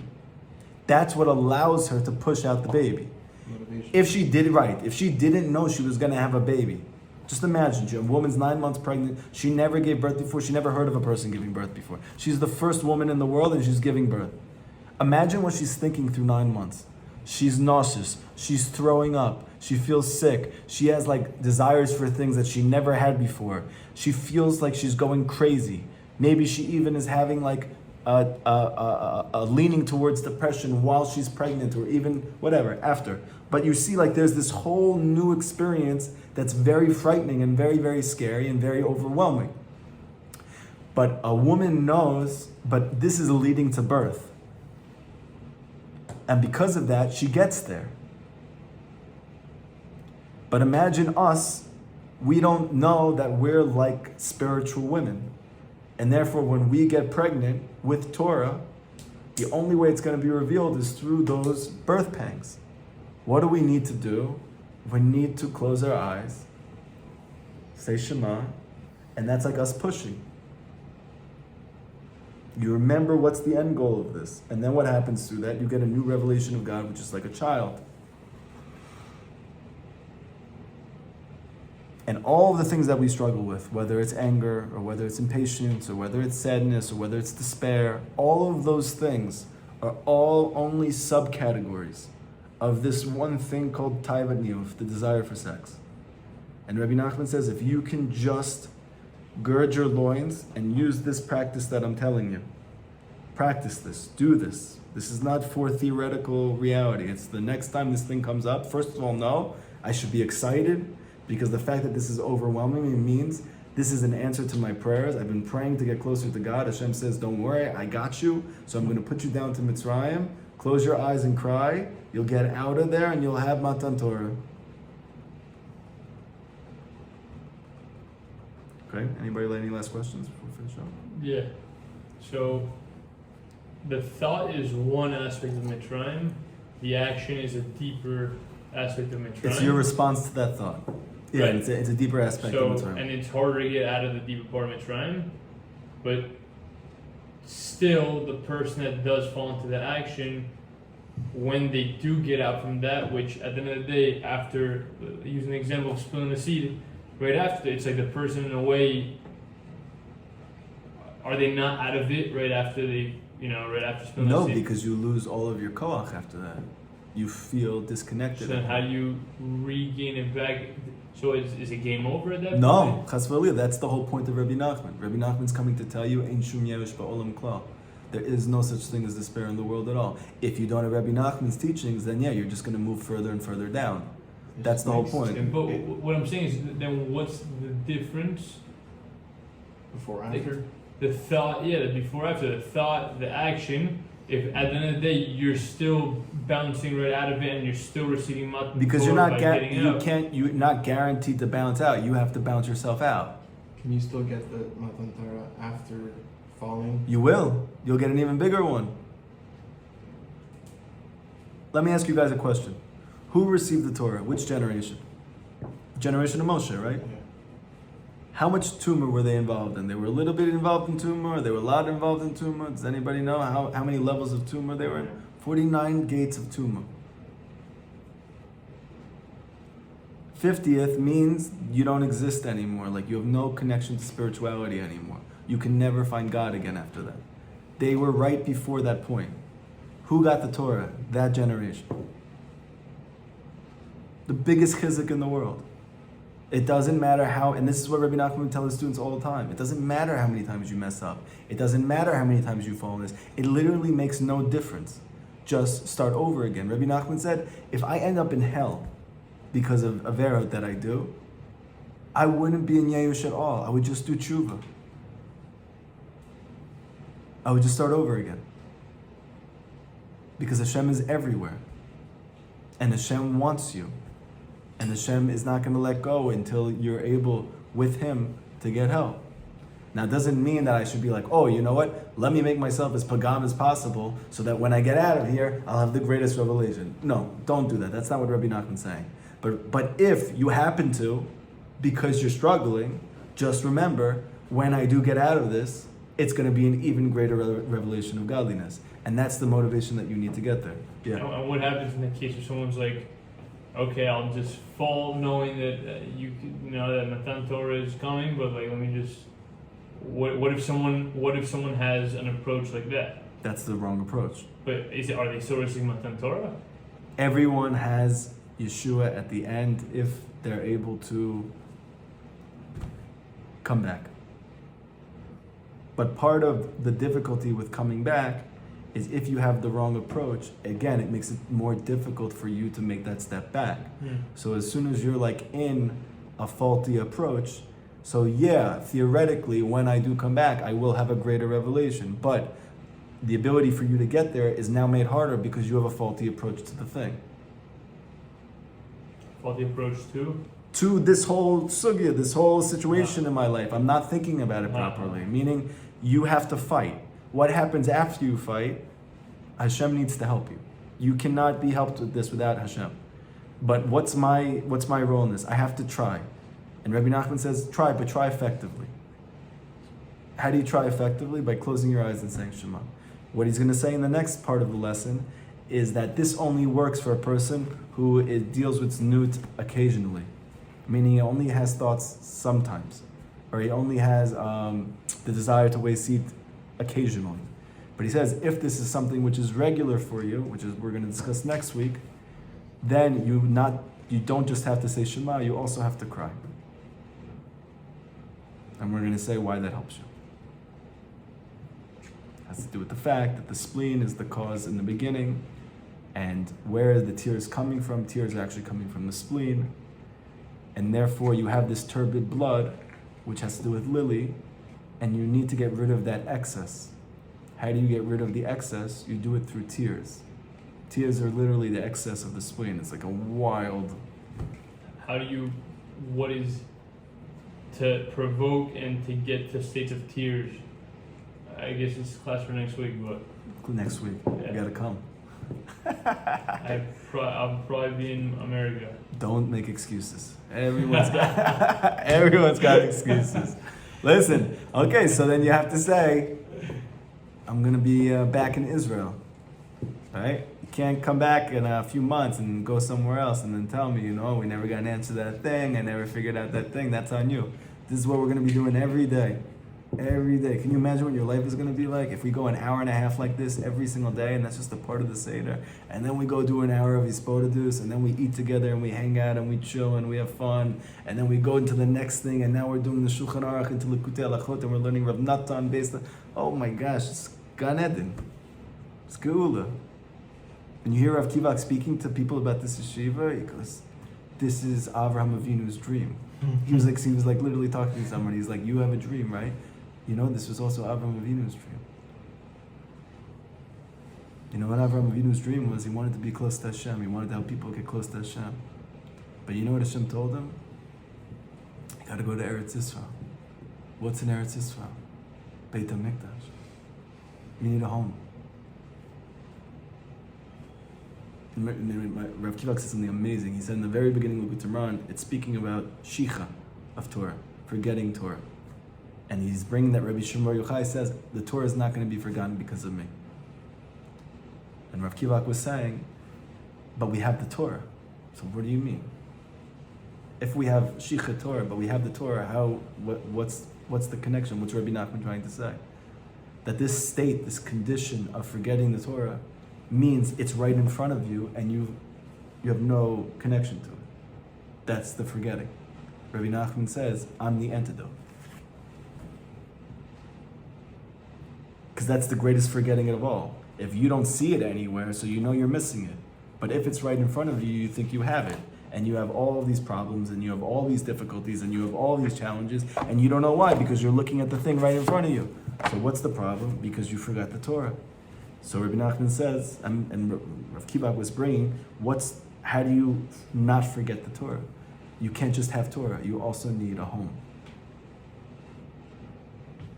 That's what allows her to push out the baby. Motivation. If she did it right, if she didn't know she was going to have a baby, just imagine, a woman's 9 months pregnant, she never gave birth before, she never heard of a person giving birth before. She's the first woman in the world and she's giving birth. Imagine what she's thinking through 9 months. She's nauseous, she's throwing up, she feels sick, she has like desires for things that she never had before. She feels like she's going crazy. Maybe she even is having like a leaning towards depression while she's pregnant or even whatever, after. But you see like there's this whole new experience that's very frightening and very, very scary and very overwhelming. But a woman knows, but this is leading to birth. And because of that, she gets there. But imagine us, we don't know that we're like spiritual women. And therefore, when we get pregnant with Torah, the only way it's going to be revealed is through those birth pangs. What do we need to do? We need to close our eyes, say Shema, and that's like us pushing. You remember what's the end goal of this. And then what happens through that? You get a new revelation of God, which is like a child. And all of the things that we struggle with, whether it's anger, or whether it's impatience, or whether it's sadness, or whether it's despair, all of those things are all only subcategories of this one thing called taivat niyuf, the desire for sex. And Rabbi Nachman says, if you can just gird your loins and use this practice that I'm telling you, practice this, do this. This is not for theoretical reality. It's the next time this thing comes up, first of all, no, I should be excited, because the fact that this is overwhelming me means this is an answer to my prayers. I've been praying to get closer to God. Hashem says, don't worry, I got you. So I'm going to put you down to Mitzrayim. Close your eyes and cry. You'll get out of there and you'll have Matan Torah. Okay, anybody any last questions before we finish up? Yeah. So the thought is one aspect of Mitzrayim. The action is a deeper aspect of Mitzrayim. It's your response to that thought. Yeah, Right. it's a deeper aspect of Mitzrayim. And it's harder to get out of the deeper part of Mitzrayim, but still the person that does fall into the action, when they do get out from that, which at the end of the day, after using the example of spilling the seed, right after, it's like the person in a way, are they not out of it right after they, right after spilling the No, seed? because you lose all of your koach after that. You feel disconnected. So then how do you regain it back? So is it game over at that point? No, chas v'aliyah, that's the whole point of Rabbi Nachman. Rabbi Nachman's coming to tell you, Ein shum yerush ba'olam klal. There is no such thing as despair in the world at all. If you don't have Rabbi Nachman's teachings, then yeah, you're just going to move further and further down. That's the whole point. But what I'm saying is, then what's the difference? Before, Like, after. the thought, the before, after, the thought, the action. If at the end of the day you're still bouncing right out of it and you're still receiving matan Because you're Torah not by getting out. you're not guaranteed to bounce out. You have to bounce yourself out. Can you still get the Matan Torah after falling? You will. You'll get an even bigger one. Let me ask you guys a question. Who received the Torah? Which generation? Generation of Moshe, right? Yeah. How much tumah were they involved in? They were a little bit involved in tumah, or they were a lot involved in tumah. Does anybody know how many levels of tumah they were in? 49 gates of tumah. 50th means you don't exist anymore. Like you have no connection to spirituality anymore. You can never find God again after that. They were right before that point. Who got the Torah? That generation. The biggest chizuk in the world. It doesn't matter how, and this is what Rabbi Nachman would tell his students all the time. It doesn't matter how many times you mess up. It doesn't matter how many times you fall in this. It literally makes no difference. Just start over again. Rabbi Nachman said, if I end up in hell because of averot that I do, I wouldn't be in Yayush at all. I would just do tshuva. I would just start over again. Because Hashem is everywhere. And Hashem wants you. And Hashem is not going to let go until you're able, with Him, to get help. Now, it doesn't mean that I should be like, oh, you know what? Let me make myself as pagam as possible so that when I get out of here, I'll have the greatest revelation. No, don't do that. That's not what Rabbi Nachman's saying. But if you happen to, because you're struggling, just remember, when I do get out of this, it's going to be an even greater revelation of godliness. And that's the motivation that you need to get there. Yeah. And what happens in the case if someone's like, okay, I'll just fall knowing that you know that Matan Torah is coming, but like, let me just. What if someone has an approach like that? That's the wrong approach. But are they still receiving Matan Torah? Everyone has Yeshua at the end if they're able to come back. But part of the difficulty with coming back is if you have the wrong approach, again, it makes it more difficult for you to make that step back. So as soon as you're like in a faulty approach, so yeah, theoretically, when I do come back, I will have a greater revelation. But the ability for you to get there is now made harder because you have a faulty approach to the thing. Faulty approach to this whole sugya, this whole situation in my life. I'm not thinking about it properly. Meaning, you have to fight. What happens after you fight? Hashem needs to help you. You cannot be helped with this without Hashem. But what's my role in this? I have to try. And Rabbi Nachman says, try, but try effectively. How do you try effectively? By closing your eyes and saying Shema. What he's going to say in the next part of the lesson is that this only works for a person who deals with znut occasionally. Meaning he only has thoughts sometimes. Or he only has the desire to weigh seed occasionally. But he says, if this is something which is regular for you, which is we're going to discuss next week, then you don't just have to say Shema, you also have to cry. And we're going to say why that helps you. It has to do with the fact that the spleen is the cause in the beginning, and where the tears coming from, tears are actually coming from the spleen, and therefore you have this turbid blood, which has to do with lily, and you need to get rid of that excess. How do you get rid of the excess? You do it through tears. Tears are literally the excess of the spleen. It's like a wild... What is to provoke and to get to states of tears? I guess it's class for next week, but... Next week, yeah. You gotta come. I'll probably be in America. Don't make excuses. Everyone's got excuses. Listen, okay, so then you have to say, I'm gonna be back in Israel, right? You can't come back in a few months and go somewhere else and then tell me, we never got an answer to that thing, I never figured out that thing. That's on you. This is what we're gonna be doing every day. Every day. Can you imagine what your life is going to be like if we go an hour and a half like this every single day, and that's just a part of the Seder, and then we go do an hour of Yispodadus, and then we eat together and we hang out and we chill and we have fun, and then we go into the next thing, and now we're doing the Shulchan Aruch into Likutey and we're learning Rav Natan based on, oh my gosh, it's Gan Eden. It's Geula. And you hear Rav Kivak speaking to people about this yeshiva, he goes, this is Avraham Avinu's dream. He was like literally talking to someone, he's like, you have a dream, right? This was also Avraham Avinu's dream. What Avraham Avinu's dream was? He wanted to be close to Hashem. He wanted to help people get close to Hashem. But you know what Hashem told him? You got to go to Eretz Yisrael. What's in Eretz Yisrael? Beit HaMikdash. You need a home. Rav Kivak said something amazing. He said in the very beginning of Moharan, it's speaking about Shicha of Torah, forgetting Torah. And he's bringing that Rabbi Shimon Bar Yochai says, the Torah is not going to be forgotten because of me. And Rav Kivak was saying, but we have the Torah. So what do you mean? If we have Shicha Torah, but we have the Torah, what's the connection? What's Rabbi Nachman trying to say? That this state, this condition of forgetting the Torah means it's right in front of you and you have no connection to it. That's the forgetting. Rabbi Nachman says, I'm the antidote. Because that's the greatest forgetting of all. If you don't see it anywhere, so you know you're missing it. But if it's right in front of you, you think you have it. And you have all of these problems, and you have all these difficulties, and you have all these challenges, and you don't know why, because you're looking at the thing right in front of you. So what's the problem? Because you forgot the Torah. So Rabbi Nachman says, and Rav Kiva was bringing, how do you not forget the Torah? You can't just have Torah. You also need a home.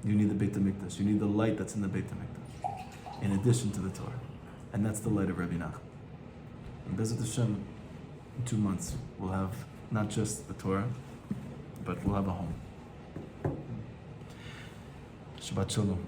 You need the Beit HaMikdash. You need the light that's in the Beit HaMikdash, in addition to the Torah. And that's the light of Rabbi Nachman. And Bezat Hashem, in 2 months, we'll have not just the Torah, but we'll have a home. Shabbat Shalom.